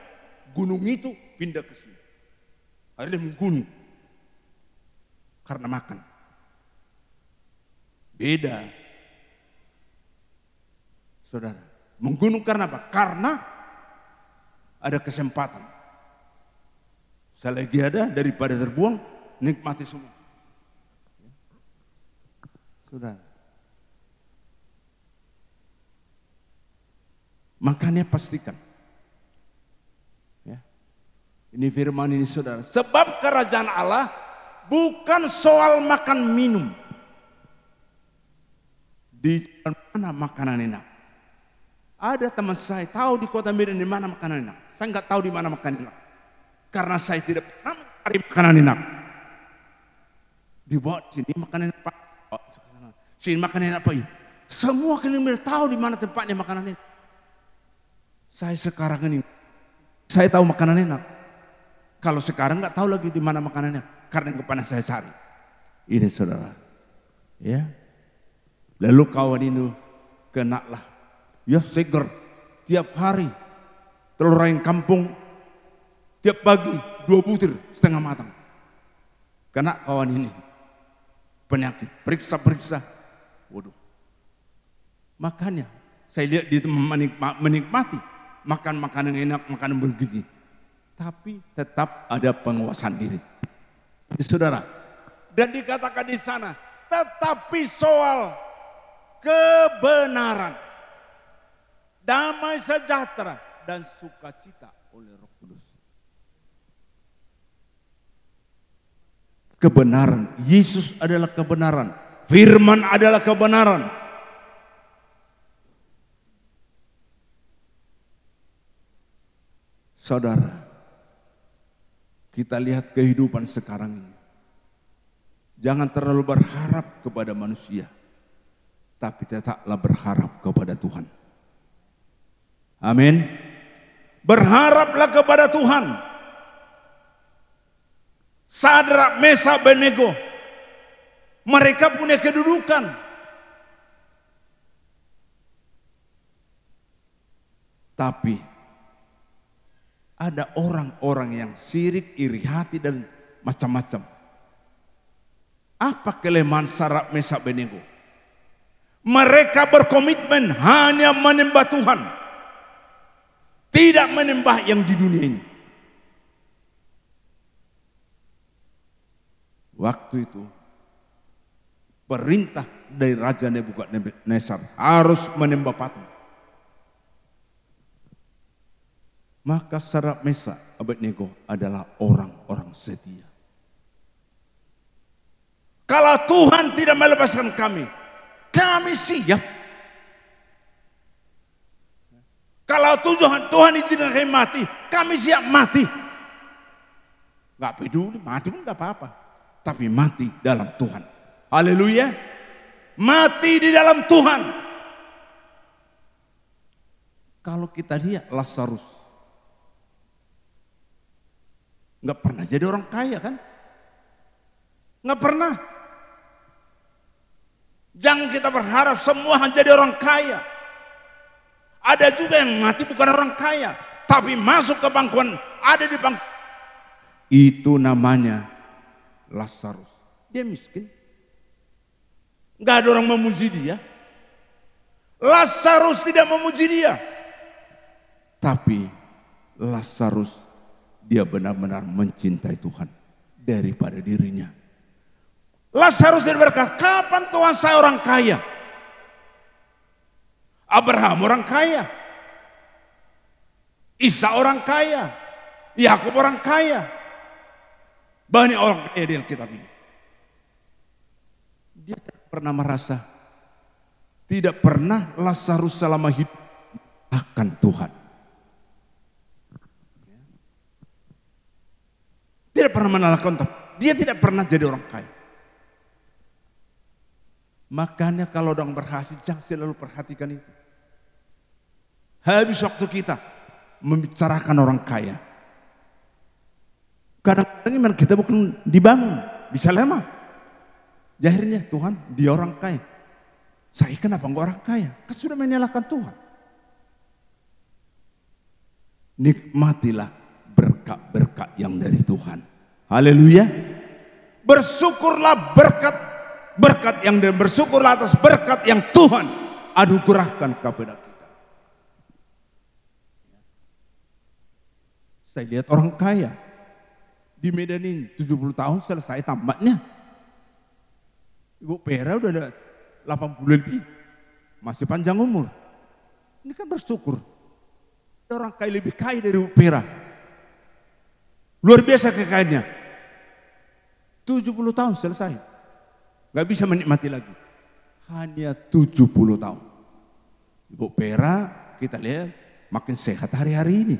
Gunung itu pindah ke sini. Ada yang gunung. Karena makan. Beda. Saudara. Menggunung karena apa? Karena ada kesempatan. Selagi ada daripada terbuang, nikmati semua. Saudara. Makanya pastikan. Ya. Ini firman ini saudara. Sebab kerajaan Allah bukan soal makan minum. Di mana makanan enak. Ada teman saya tahu di kota Medan di mana makanan enak. Saya nggak tahu di mana makanan enak. Karena saya tidak pernah mencari makanan enak. Dibawa sini makanan enak Pak. Sini makanan enak Pak. Semua kalian tahu di mana tempatnya makanan enak. Saya sekarang ini, saya tahu makanan enak. Kalau sekarang nggak tahu lagi di mana makanannya, karena yang pernah saya cari. Ini saudara, ya. Lalu kawan ini kenalah, ya seger tiap hari telur ayam kampung, tiap pagi 2 butir setengah matang. Kena kawan ini penyakit, periksa, waduh. Makanya saya lihat dia menikmati. Makan makanan enak, makanan bergizi. Tapi tetap ada penguasaan diri. Saudara. Dan dikatakan di sana, tetapi soal kebenaran, damai sejahtera, dan sukacita oleh Roh Kudus. Kebenaran, Yesus adalah kebenaran. Firman adalah kebenaran. Saudara, kita lihat kehidupan sekarang ini. Jangan terlalu berharap kepada manusia, tapi tetaplah berharap kepada Tuhan. Amin. Berharaplah kepada Tuhan. Sadrak, Mesak, Abednego, mereka punya kedudukan. Tapi ada orang-orang yang sirik, iri hati dan macam-macam. Apa kelemahan Sadrak, Mesak, Abednego? Mereka berkomitmen hanya menyembah Tuhan. Tidak menyembah yang di dunia ini. Waktu itu perintah dari Raja Nebukadnezar harus menyembah patung. Maka Sadrak, Mesak, Abednego adalah orang-orang setia. Kalau Tuhan tidak melepaskan kami, kami siap. Kalau Tuhan izinkan kami mati, kami siap mati. Gak peduli, mati pun gak apa-apa. Tapi mati dalam Tuhan. Haleluya. Mati di dalam Tuhan. Kalau kita lihat Lazarus, nggak pernah jadi orang kaya kan? Nggak pernah. Jangan kita berharap semua jadi orang kaya. Ada juga yang mati bukan orang kaya, tapi masuk ke pangkuan, ada di pangkuan. Itu namanya Lazarus. Dia miskin. Nggak ada orang memuji dia. Lazarus tidak memuji dia. Tapi Lazarus, dia benar-benar mencintai Tuhan daripada dirinya. Lazarus berkata, kapan Tuhan saya orang kaya? Abraham orang kaya. Isa orang kaya. Yakub orang kaya. Banyak orang kaya di Alkitab ini. Dia tidak pernah merasa, tidak pernah Lazarus selama hidup akan Tuhan. Tidak pernah menalahkan Tuhan. Dia tidak pernah jadi orang kaya. Makanya kalau orang berhasil, jangan selalu perhatikan itu. Habis waktu kita membicarakan orang kaya. Kadang-kadang kita bukan dibangun, bisa lama. Akhirnya Tuhan, dia orang kaya. Saya kenapa enggak orang kaya? Kan sudah menyalahkan Tuhan. nikmatilah berkat-berkat yang dari Tuhan. Haleluya. Bersyukurlah berkat yang dan bersyukurlah atas berkat yang Tuhan anugerahkan kepada kita. Saya lihat orang kaya di Medan ini 70 tahun selesai tamatnya. Ibu Pera udah ada 80 lebih, masih panjang umur. Ini kan bersyukur. Ada orang kaya lebih kaya dari Ibu Pera. Luar biasa kekayaannya. 70 tahun selesai. Gak bisa menikmati lagi. Hanya 70 tahun. Ibu Pera kita lihat makin sehat hari-hari ini.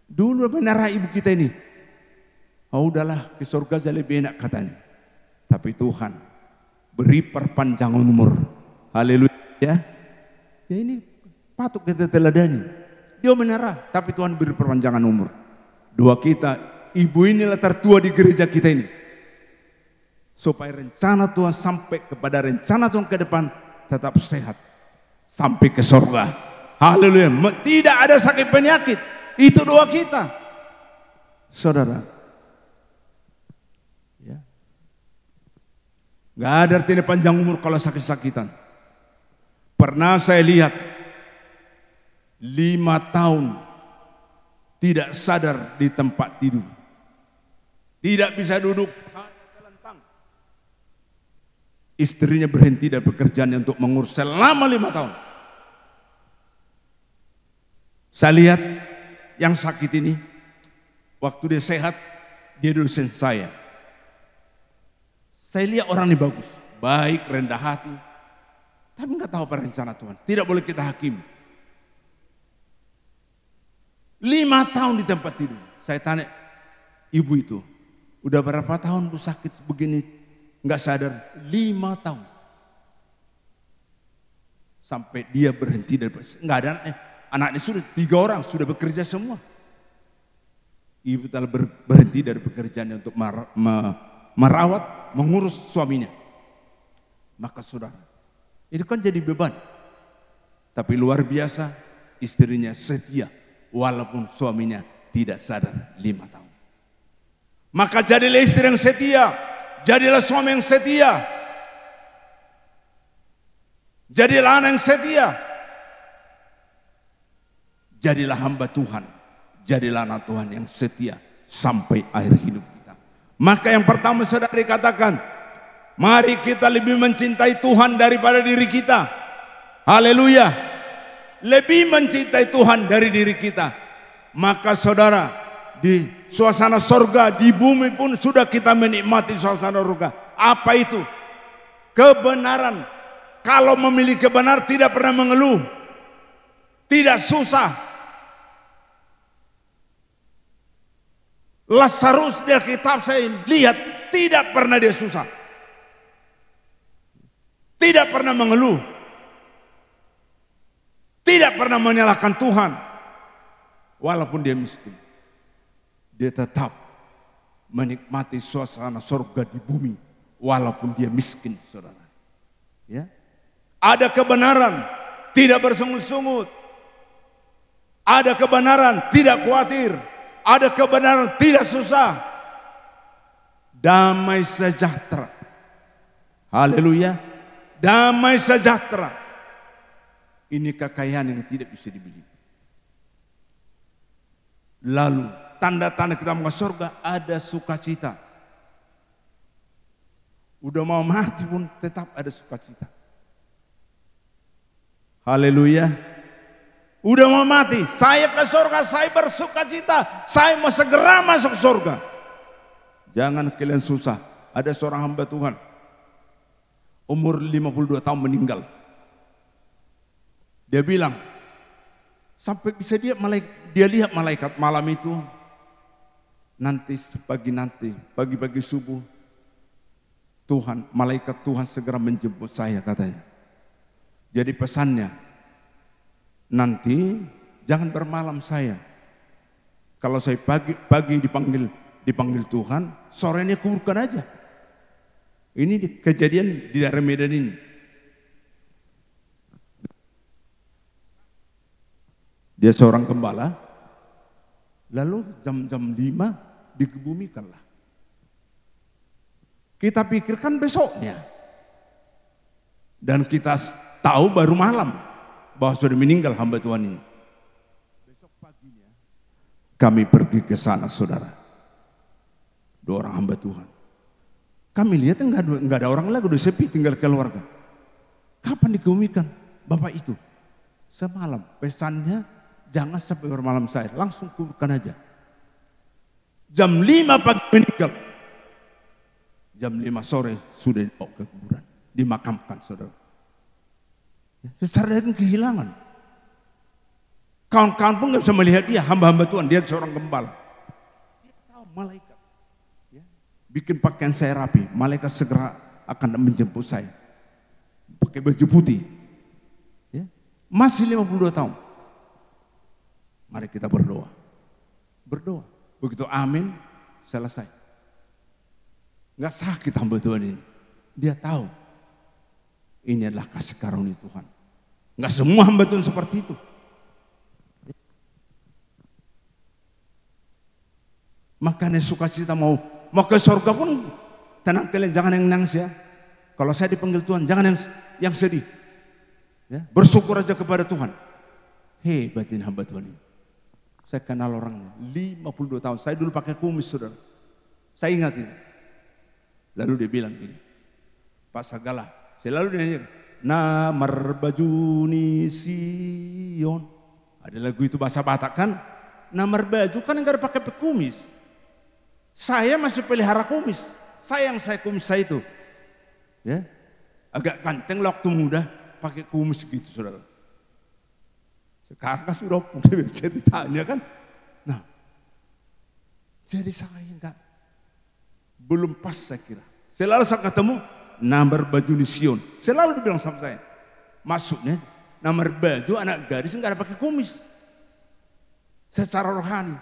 Dulu menara ibu kita ini. Oh udahlah ke surga jadi lebih enak katanya. Tapi Tuhan beri perpanjangan umur. Haleluya. Ya ini patut kita teladani. Dia menara tapi Tuhan beri perpanjangan umur. Dua kita, ibu inilah tertua di gereja kita ini. Supaya rencana Tuhan sampai kepada rencana Tuhan ke depan tetap sehat. Sampai ke surga. Haleluya. Tidak ada sakit penyakit. Itu doa kita. Saudara. Ya. Gak ada artinya panjang umur kalau sakit-sakitan. Pernah saya lihat 5 tahun tidak sadar di tempat tidur. Tidak bisa duduk. Istrinya berhenti dari pekerjaannya untuk mengurus selama 5 tahun. Saya lihat yang sakit ini, waktu dia sehat, dia dosen saya. Saya lihat orang ini bagus, baik, rendah hati, tapi nggak tahu apa rencana Tuhan. Tidak boleh kita hakimi. 5 tahun di tempat tidur. Saya tanya ibu itu, udah berapa tahun bu sakit begini? Nggak sadar. 5 tahun. Sampai dia berhenti dari nggak ada anaknya. Anaknya sudah 3 orang sudah bekerja semua. Ibu telah berhenti dari pekerjaannya untuk merawat, mengurus suaminya. Maka saudara, itu kan jadi beban. Tapi luar biasa, istrinya setia walaupun suaminya tidak sadar 5 tahun. Maka jadilah istri yang setia, jadilah suami yang setia, jadilah anak yang setia, jadilah hamba Tuhan, jadilah anak Tuhan yang setia sampai akhir hidup kita. Maka yang pertama saudara dikatakan, mari kita lebih mencintai Tuhan daripada diri kita. Haleluya. Lebih mencintai Tuhan dari diri kita. Maka saudara, di suasana sorga, di bumi pun sudah kita menikmati suasana surga. Apa itu? Kebenaran. Kalau memiliki kebenaran tidak pernah mengeluh, tidak susah. Lazarus di Alkitab saya lihat tidak pernah dia susah, tidak pernah mengeluh, tidak pernah menyalahkan Tuhan. Walaupun dia miskin, dia tetap menikmati suasana surga di bumi walaupun dia miskin, saudara. Ya, ada kebenaran, tidak bersungut-sungut. Ada kebenaran, tidak khawatir. Ada kebenaran, tidak susah. Damai sejahtera. Haleluya. Damai sejahtera. Ini kekayaan yang tidak bisa dibeli. Lalu tanda-tanda kita mau ke surga, ada sukacita. Udah mau mati pun tetap ada sukacita. Haleluya. Udah mau mati, saya ke surga, saya bersukacita, saya mau segera masuk surga. Jangan kalian susah. Ada seorang hamba Tuhan, umur 52 tahun meninggal. Dia bilang, sampai bisa dia lihat malaikat malam itu, nanti pagi-pagi subuh, Tuhan, malaikat Tuhan segera menjemput saya katanya. Jadi pesannya, nanti jangan bermalam saya. Kalau saya pagi dipanggil Tuhan, sorenya kuburkan aja. Ini kejadian di daerah Medan ini. Dia seorang gembala, Lalu jam-jam 5 dikebumikanlah. Kita pikirkan besoknya. Dan kita tahu baru malam bahwa sudah meninggal hamba Tuhan ini. Besok paginya kami pergi ke sana, saudara. 2 orang hamba Tuhan. Kami lihat enggak ada orang lagi, udah sepi, tinggal keluarga. Kapan dikebumikan bapak itu? Semalam. Pesannya jangan sampai bermalam saya, langsung kuburkan aja. Jam 5 pagi meninggal. Jam 5 sore sudah dibawa ke kuburan, dimakamkan, saudara. Secara dan kehilangan. Kawan-kawan pun nggak bisa melihat dia, hamba-hamba Tuhan, dia seorang gembala. Dia tahu malaikat, ya, bikin pakaian saya rapi, malaikat segera akan menjemput saya, pakai baju putih, ya. Masih 52 tahun. Mari kita berdoa, begitu amin selesai. Nggak sakit hamba Tuhan ini, dia tahu ini adalah kasih karunia Tuhan. Nggak semua hamba Tuhan seperti itu. Makanya sukacita mau ke surga pun tenang kalian, jangan yang nangis ya. Kalau saya dipanggil Tuhan, jangan yang sedih. Ya, bersyukur aja kepada Tuhan. Hebat ini hamba Tuhan ini. Saya kenal orangnya 52 tahun. Saya dulu pakai kumis, saudara. Saya ingat ini. Lalu dia bilang gini, Pak Sagala, selalu dia nyanyi, Namar bajuni Sion. Ada lagu itu bahasa Batak kan? Namar baju kan enggak ada pakai kumis. Saya masih pelihara kumis. Sayang saya kumis saya itu. Ya. Agak ganteng waktu muda pakai kumis gitu, saudara. Sekarang kan sudah punya ceritanya kan. Nah, jadi saya enggak, belum pas saya kira. Selalu saya ketemu Namar baju di Sion. Selalu dibilang sama saya. Maksudnya namar baju anak gadis enggak ada pakai kumis. Secara rohani.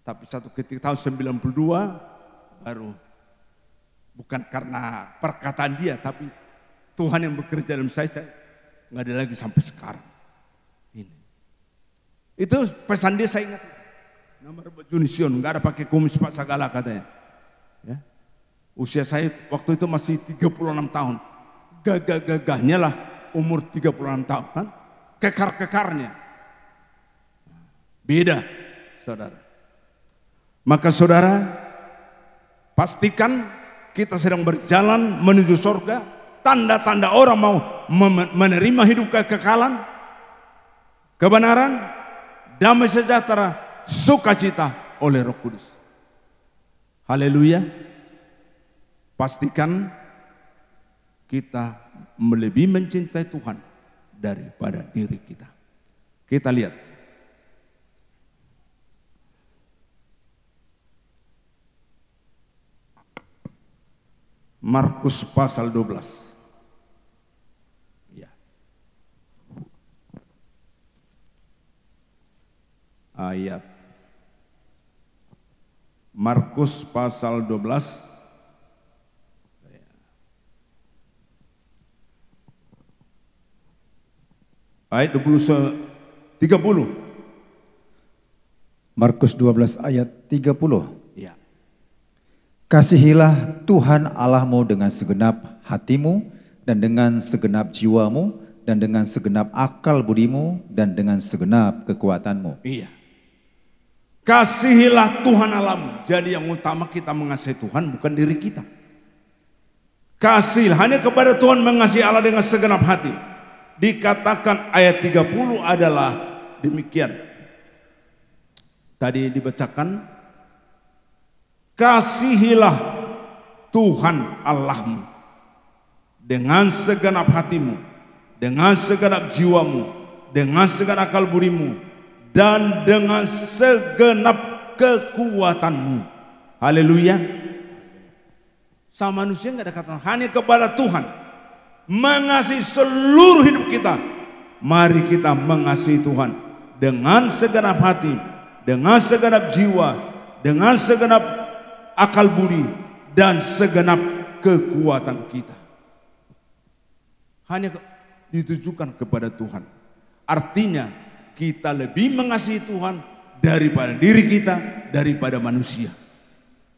Tapi satu ketika tahun 92 baru, bukan karena perkataan dia, tapi Tuhan yang bekerja dalam saya nggak ada lagi sampai sekarang. Ini. Itu pesan dia saya ingat. Namar baju di Sion, nggak ada pakai kumis Pak Sagala katanya. Ya. Usia saya waktu itu masih 36 tahun. Gagah-gagahnya lah umur 36 tahun kan. Kekar-kekarnya. Beda, saudara. Maka saudara, pastikan kita sedang berjalan menuju surga. Tanda-tanda orang mau menerima hidup kekekalan, kebenaran, damai sejahtera, sukacita oleh Roh Kudus. Haleluya. Pastikan kita lebih mencintai Tuhan daripada diri kita. Kita lihat. Markus pasal 12. Ya. Ayat Markus pasal 12 ayat 30. Markus 12 ayat 30. Ya. Kasihilah Tuhan Allahmu dengan segenap hatimu dan dengan segenap jiwamu dan dengan segenap akal budimu dan dengan segenap kekuatanmu. Iya. Kasihilah Tuhan Allahmu. Jadi yang utama kita mengasihi Tuhan, bukan diri kita. Kasih hanya kepada Tuhan, mengasihi Allah dengan segenap hati. Dikatakan ayat 30 adalah demikian. Tadi dibacakan, kasihilah Tuhan Allahmu dengan segenap hatimu, dengan segenap jiwamu, dengan segenap akal budimu, dan dengan segenap kekuatanmu. Haleluya. Sama manusia enggak ada kata, hanya kepada Tuhan. Mengasihi seluruh hidup kita. Mari kita mengasihi Tuhan dengan segenap hati, dengan segenap jiwa, dengan segenap akal budi, dan segenap kekuatan kita. Hanya ditujukan kepada Tuhan. Artinya kita lebih mengasihi Tuhan daripada diri kita, daripada manusia.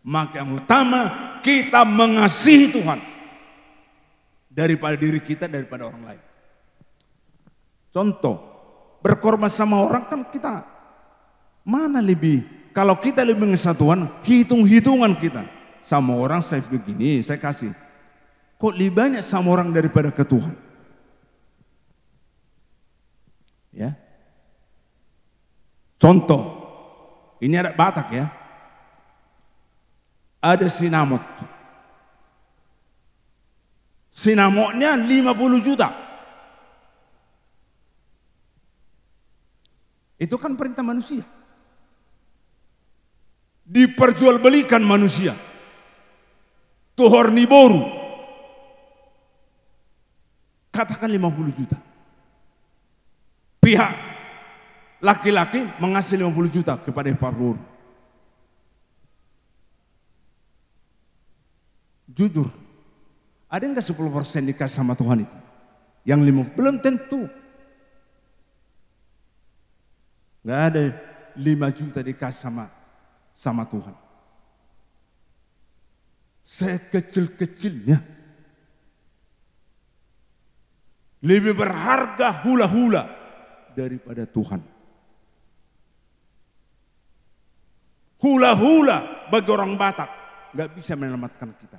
Maka yang utama kita mengasihi Tuhan daripada diri kita, daripada orang lain. Contoh, berkorban sama orang kan kita mana lebih, kalau kita lebih mengasihi Tuhan, hitung-hitungan kita. Sama orang saya begini, saya kasih. Kok lebih banyak sama orang daripada ke Tuhan? Ya. Contoh, ini ada Batak ya. Ada sinamot. Sinamotnya 50 juta. Itu kan perintah manusia. Diperjualbelikan manusia. Tuhorni boru. Katakan 50 juta. Pihak laki-laki mengasih 50 juta kepada Parur. Jujur, ada enggak 10% dikasih sama Tuhan itu? Yang 50 belum tentu. Enggak ada 5 juta dikasih sama Tuhan. Sekecil-kecilnya lebih berharga hula-hula daripada Tuhan. Hula-hula bagi orang Batak nggak bisa menyelamatkan kita.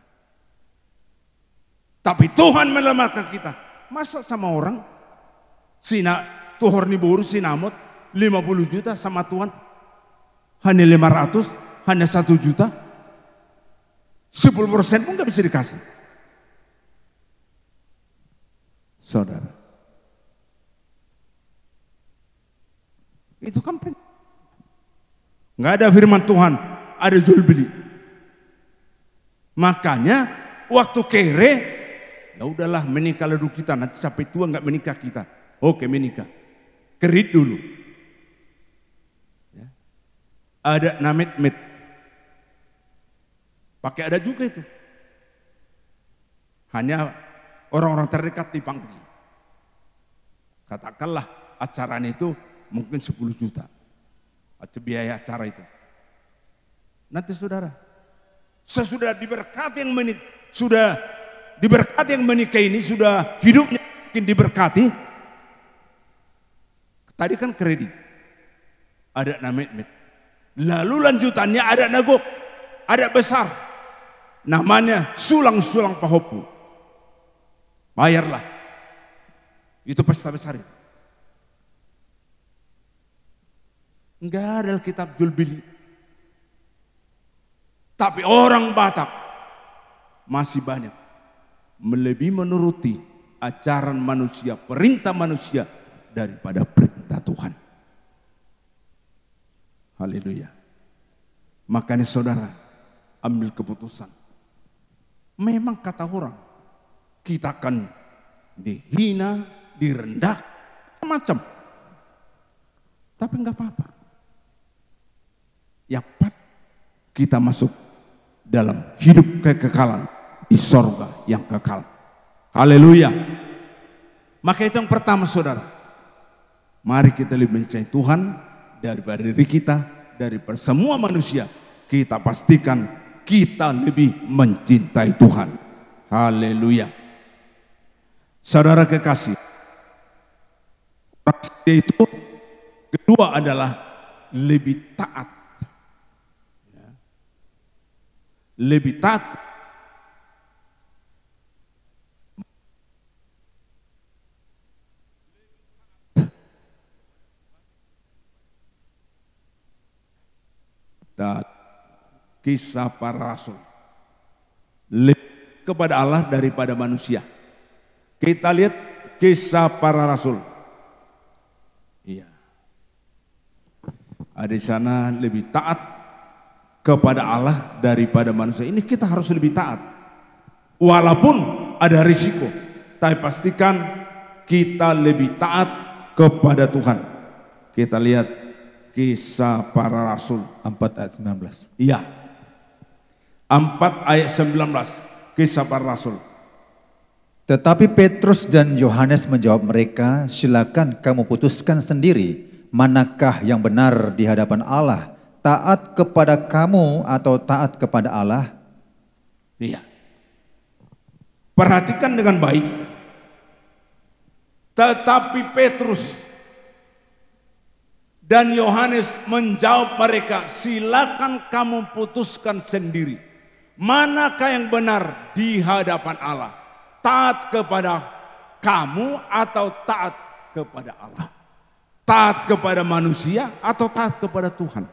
Tapi Tuhan menyelamatkan kita. Masa sama orang Tuhorni boru sinamot 50 juta sama Tuhan hanya 500, hanya 1 juta. 10% pun nggak bisa dikasih. Saudara, itu kan nggak ada firman Tuhan, ada jual beli. Makanya waktu kere, ya udahlah menikah dulu kita, nanti sampai tua nggak menikah kita. Oke menikah, kerit dulu. Ya. Ada namet-met, pakai ada juga itu. Hanya orang-orang terdekat dipanggil. Katakanlah acaranya itu mungkin 10 juta. Biaya acara itu. Nanti saudara, sesudah diberkati yang menikah ini, sudah hidupnya mungkin diberkati. Tadi kan kredit. Ada namet-met. Lalu lanjutannya ada nagok. Ada besar. Namanya sulang-sulang pahopu. Bayarlah. Itu pesta besar itu. Enggak ada kitab jual beli. Tapi orang Batak masih banyak lebih menuruti ajaran manusia, perintah manusia daripada perintah Tuhan. Haleluya. Makanya saudara ambil keputusan. Memang kata orang kita akan dihina, direndah, macam-macam. Tapi enggak apa-apa. Yang kita masuk dalam hidup kekekalan di sorga yang kekal. Haleluya. Maka itu yang pertama saudara. Mari kita lebih mencintai Tuhan daripada diri kita, daripada semua manusia. Kita pastikan kita lebih mencintai Tuhan. Haleluya. Saudara kekasih, itu kedua adalah lebih taat. Lebih taat dan kisah para rasul, lebih kepada Allah daripada manusia. Kita lihat kisah para rasul. Iya. Ada di sana lebih taat kepada Allah daripada manusia. Ini kita harus lebih taat. Walaupun ada risiko, tapi pastikan kita lebih taat kepada Tuhan. Kita lihat kisah para rasul 4 ayat 19. Iya. 4 ayat 19 kisah para rasul. Tetapi Petrus dan Yohanes menjawab mereka, silakan kamu putuskan sendiri manakah yang benar di hadapan Allah? Taat kepada kamu atau taat kepada Allah? Iya. Perhatikan dengan baik. Tetapi Petrus dan Yohanes menjawab mereka, silakan kamu putuskan sendiri. Manakah yang benar di hadapan Allah? Taat kepada kamu atau taat kepada Allah? Taat kepada manusia atau taat kepada Tuhan?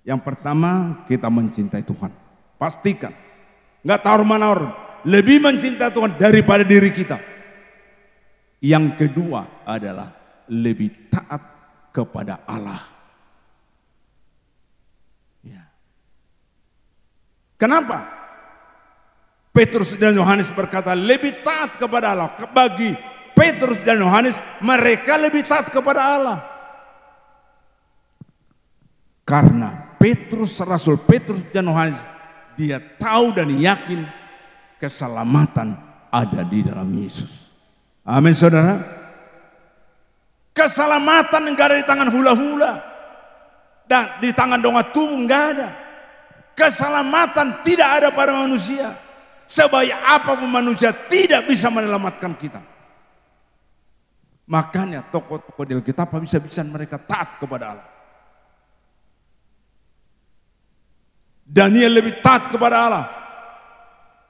Yang pertama, kita mencintai Tuhan. Pastikan. Nggak tawar-menawar. Lebih mencintai Tuhan daripada diri kita. Yang kedua adalah lebih taat kepada Allah. Ya. Kenapa? Petrus dan Yohanes berkata lebih taat kepada Allah. Bagi Petrus dan Yohanes, mereka lebih taat kepada Allah. Karena Petrus, Rasul Petrus dan Yohanes, dia tahu dan yakin keselamatan ada di dalam Yesus. Amin saudara. Keselamatan enggak ada di tangan hula-hula dan di tangan donga tubuh, enggak ada. Keselamatan tidak ada pada manusia. Sebaik apapun manusia tidak bisa menyelamatkan kita. Makanya tokoh-tokoh di Alkitab bisa-bisa mereka taat kepada Allah. Daniel lebih taat kepada Allah.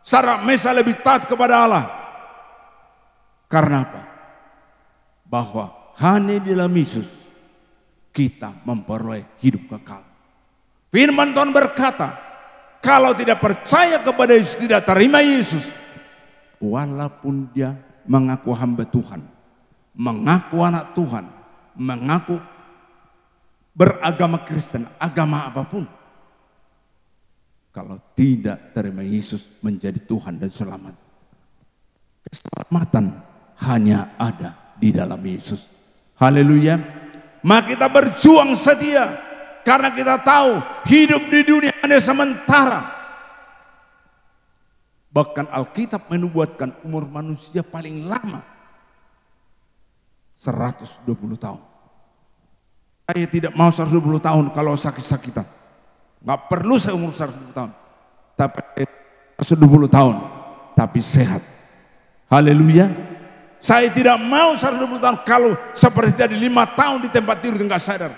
Sarak Mesa lebih taat kepada Allah. Karena apa? Bahwa hanya di dalam Yesus kita memperoleh hidup kekal. Firman Tuhan berkata, kalau tidak percaya kepada Yesus, tidak terima Yesus, walaupun dia mengaku hamba Tuhan, mengaku anak Tuhan, mengaku beragama Kristen, agama apapun, kalau tidak terima Yesus menjadi Tuhan dan selamat, keselamatan hanya ada di dalam Yesus. Haleluya. Maka kita berjuang setia karena kita tahu hidup di dunia hanya sementara. Bahkan Alkitab menubuatkan umur manusia paling lama 120 tahun. Saya tidak mau 120 tahun kalau sakit-sakitan. Nggak perlu saya umur 120 tahun. Tapi 120 tahun tapi sehat. Haleluya. Saya tidak mau 120 tahun kalau seperti tadi 5 tahun di tempat tidur enggak sadar.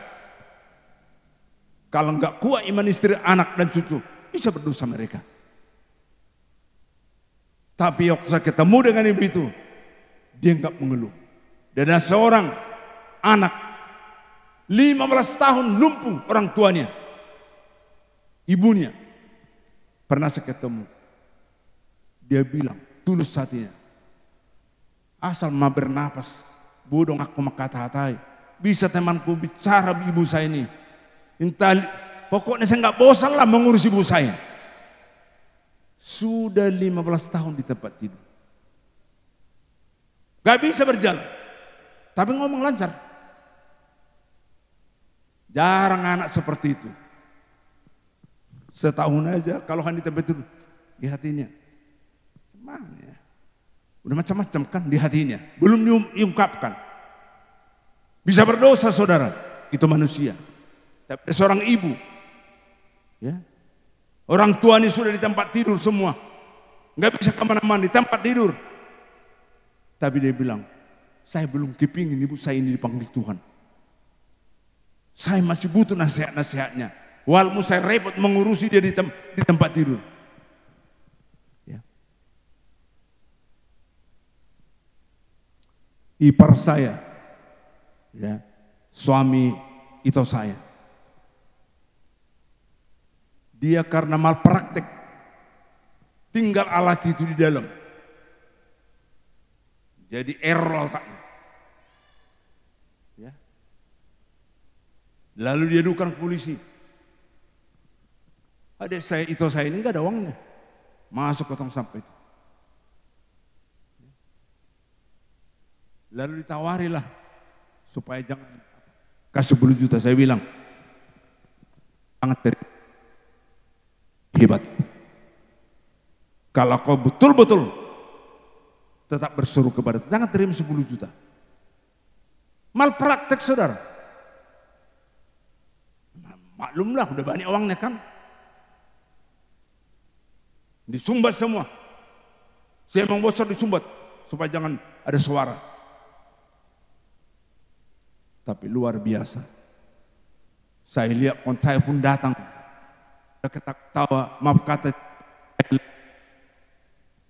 Kalau enggak kuat iman istri, anak dan cucu, bisa berdosa mereka. Tapi waktu saya ketemu dengan ibu itu, dia enggak mengeluh. Dan ada seorang anak 15 tahun lumpuh orang tuanya. Ibunya pernah saya ketemu. Dia bilang tulus hatinya, asal mau bernapas, bodong aku makata-hatai. Bisa temanku bicara ibu saya ini. Entah, pokoknya saya nggak bosan lah mengurus ibu saya. Sudah 15 tahun di tempat tidur. Gak bisa berjalan. Tapi ngomong lancar. Jarang anak seperti itu. Setahun aja kalau hanya di tempat tidur. Di hatinya. Mana ya? Udah macam-macam kan di hatinya. Belum diungkapkan. Bisa berdosa saudara. Itu manusia. Tapi seorang ibu. Ya. Orang tua ini sudah di tempat tidur semua. Nggak bisa kemana-mana di tempat tidur. Tapi dia bilang, saya belum kepingin ibu saya ini dipanggil Tuhan. Saya masih butuh nasihat-nasihatnya. Walaupun saya repot mengurusi dia di tempat tidur. Ya. Ipar saya, ya, suami itu saya. Dia karena malpraktek tinggal alat itu di dalam. Jadi error otaknya. Ya. Lalu dia diadukan ke polisi. Adik saya itu saya ini nggak ada uangnya. Masuk ke tong sampah itu. Lalu ditawarilah supaya jangan kasih 10 juta. Saya bilang sangat hebat. Kalau kau betul-betul tetap berseru kepada, jangan terima 10 juta. Malpraktek saudara. Maklumlah udah banyak uangnya kan. Disumbat semua. Saya memang bocor disumbat supaya jangan ada suara. Tapi luar biasa. Saya lihat saya pun datang. Saya ketawa, maaf kata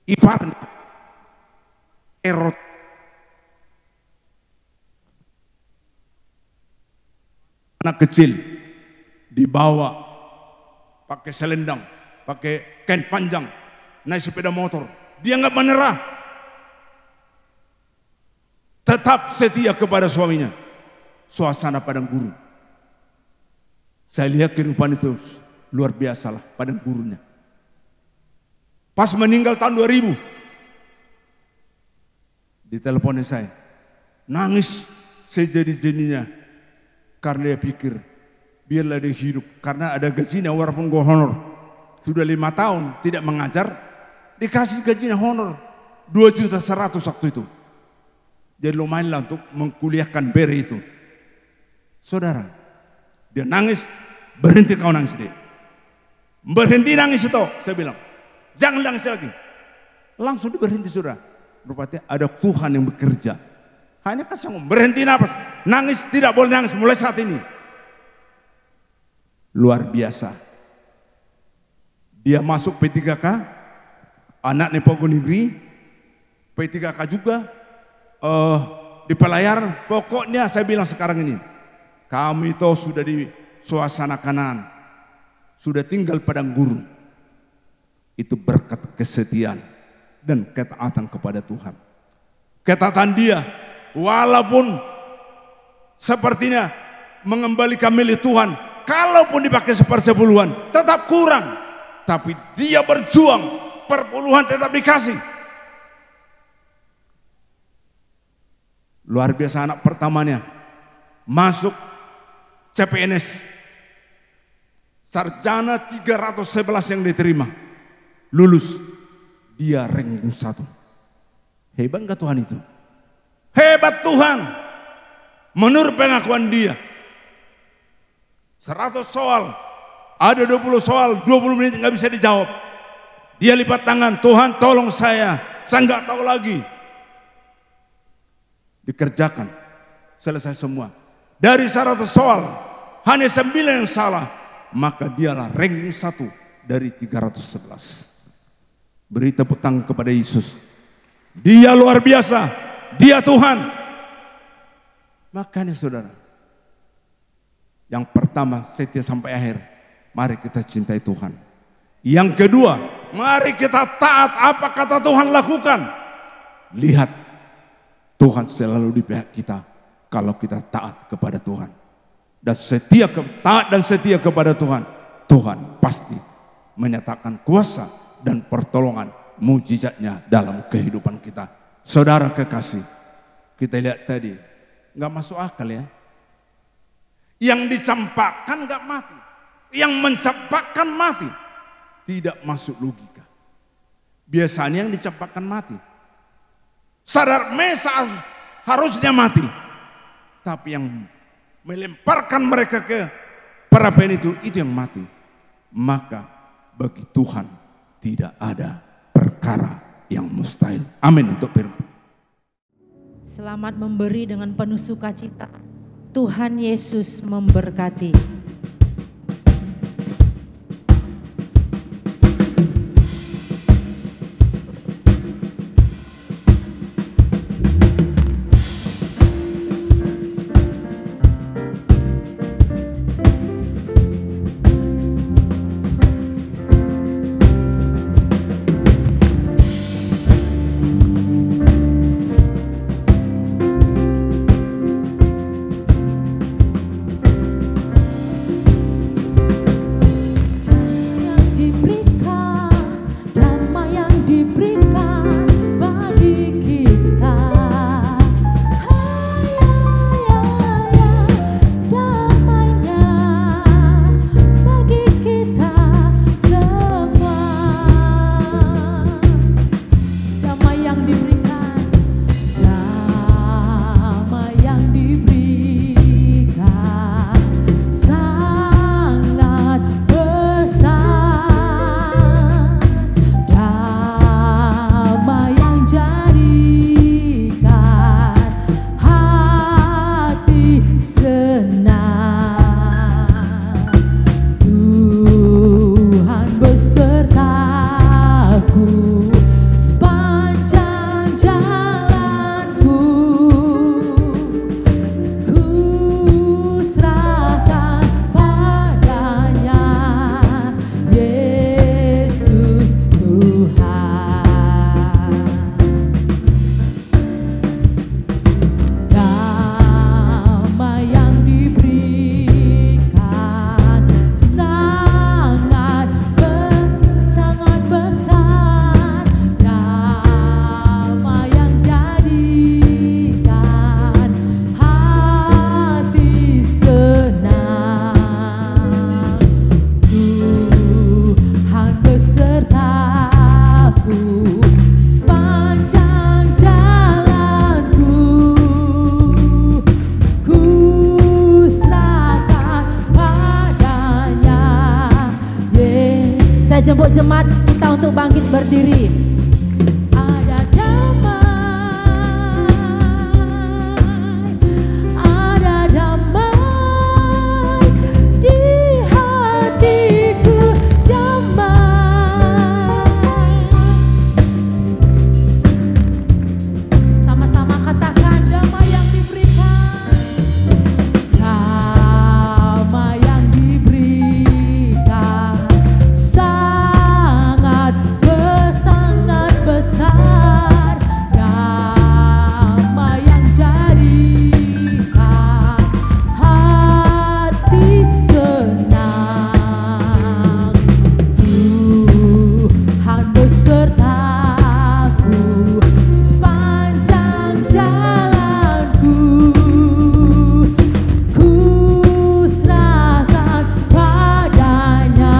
Ivan erot anak kecil dibawa pakai selendang, pakai kain panjang, naik sepeda motor. Dia nggak menyerah, tetap setia kepada suaminya. Suasana padang gurun. Saya lihat kehidupan itu luar biasa lah, padang gurunnya. Pas meninggal tahun 2000, diteleponin saya, nangis sejadi-jadinya karena dia pikir biarlah dia hidup, karena ada gajinya walaupun gak honor. Sudah 5 tahun tidak mengajar, dikasih gajinya honor 2.100.000 waktu itu. Jadi lumayan lah untuk mengkuliahkan Beri itu. Saudara, dia nangis, berhenti kau nangis deh. Berhenti nangis itu, saya bilang. Jangan nangis lagi. Langsung berhenti sudah. Rupanya ada Tuhan yang bekerja. Hanya kasih ngomong, berhenti nafas. Nangis tidak boleh nangis mulai saat ini. Luar biasa. Dia masuk P3K, anaknya Pogo Negeri, P3K juga, di pelayaran. Pokoknya saya bilang sekarang ini, kamu itu sudah di suasana kanan, sudah tinggal padang gurun. Itu berkat kesetiaan dan ketaatan kepada Tuhan. Ketaatan dia, walaupun sepertinya mengembalikan milik Tuhan, kalaupun dipakai 1/10, tetap kurang. Tapi dia berjuang, perpuluhan tetap dikasih. Luar biasa anak pertamanya, masuk CPNS, sarjana 311 yang diterima. Lulus, dia ranking 1. Hebat gak Tuhan itu? Hebat Tuhan. Menurut pengakuan dia, 100 soal, ada 20 soal, 20 menit gak bisa dijawab. Dia lipat tangan, Tuhan tolong saya gak tahu lagi. Dikerjakan, selesai semua. Dari 100 soal, hanya 9 yang salah, maka dialah ranking 1 dari 311. Beri tepuk tangan kepada Yesus. Dia luar biasa. Dia Tuhan. Makanya saudara, yang pertama setia sampai akhir. Mari kita cintai Tuhan. Yang kedua, mari kita taat apa kata Tuhan lakukan. Lihat, Tuhan selalu di pihak kita kalau kita taat kepada Tuhan. Dan taat dan setia kepada Tuhan. Tuhan pasti menyatakan kuasa dan pertolongan mujizatnya dalam kehidupan kita. Saudara kekasih, kita lihat tadi, nggak masuk akal ya. Yang dicampakkan nggak mati, yang mencampakkan mati, tidak masuk logika. Biasanya yang dicampakkan mati. Sadar Mesa harusnya mati, tapi yang melemparkan mereka ke perapian itu yang mati. Maka bagi Tuhan tidak ada perkara yang mustahil. Amin untuk firman. Selamat memberi dengan penuh sukacita. Tuhan Yesus memberkati. Saya jemput jemaat kita untuk bangkit berdiri. Ada damai, ada damai di hatiku, damai. Sama-sama katakan damai yang diberikan, damai yang diberikan sangat besar, damai yang jadikan hati senang. Tuhan besertaku sepanjang jalanku, ku serahkan padanya.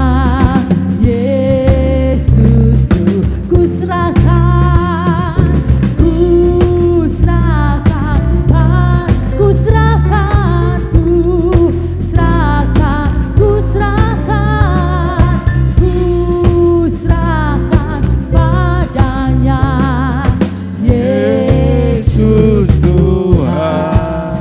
Yesus tuh ku serahkan, ku serahkan, ku serahkan, ku serahkan, ku serahkan, ku serahkan padanya. Yesus Tuhan.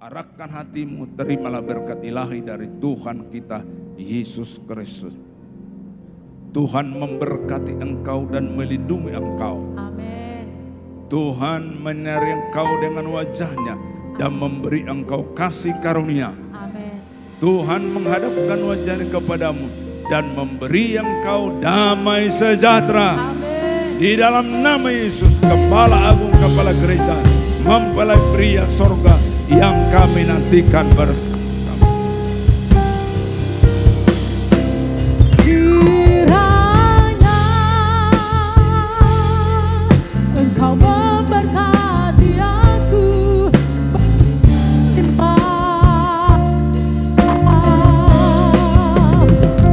Arahkan hatimu, terimalah berkat ilahi dari Tuhan kita Yesus Kristus. Tuhan memberkati engkau dan melindungi engkau. Amin. Tuhan menyeri engkau dengan wajahnya dan memberi engkau kasih karunia. Amin. Tuhan menghadapkan wajahnya kepadamu dan memberi engkau damai sejahtera. Amin. Di dalam nama Yesus, Kepala Agung, Kepala Gereja, mempelai pria sorga yang kami nantikan bersama. Kiranya Engkau memberkati aku berlimpah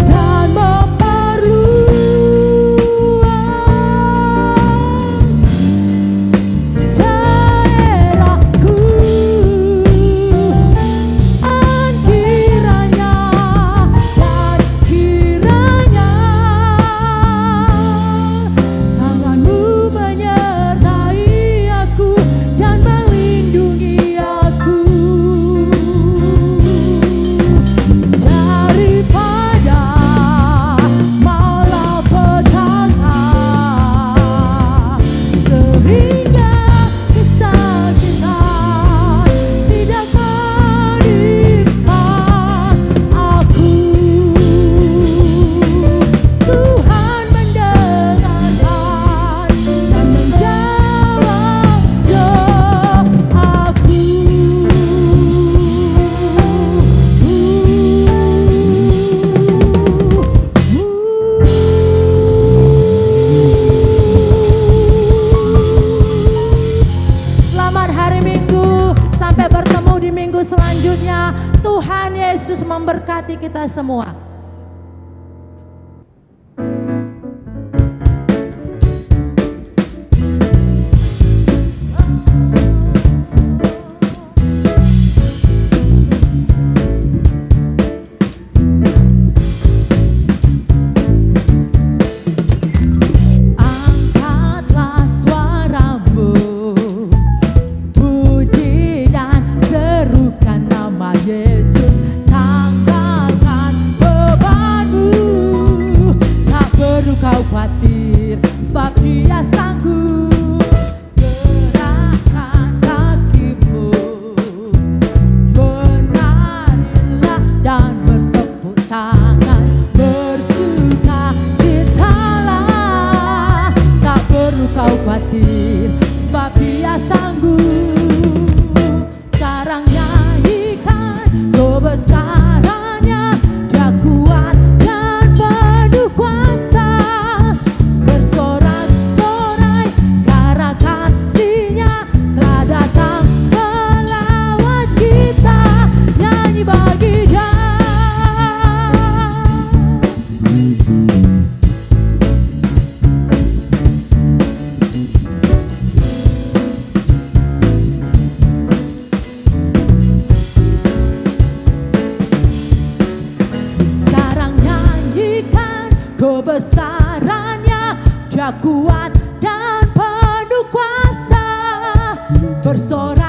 dan memperluas daerahku. Dan kiranya tanganmu menyertai aku dan melindungi aku daripada malapetaka, sehingga kesakitan tidak menimpa aku. Tuhan mendengarkan dan menjawab doaku. Selamat hari Minggu, sampai bertemu di minggu selanjutnya. Tuhan Yesus memberkati kita semua. Angkatlah suaramu, puji dan serukan nama Yesus. Tanggalkan bebanmu, tak perlu kau khawatir, sebab Dia sanggup. Gerakkan kakimu, menarilah dan bertepuk tangan, bersukacitalah, tak perlu kau khawatir, sebab Dia sanggup. Sekarang nyanyikan kebesarannya, Dia kuat dan penuh kuasa, bersorak-sorai karena kasih-Nya telah datang melawat kita. Nyanyi bagi Dia. kebesarannya, Dia kuat dan penuh kuasa, bersorak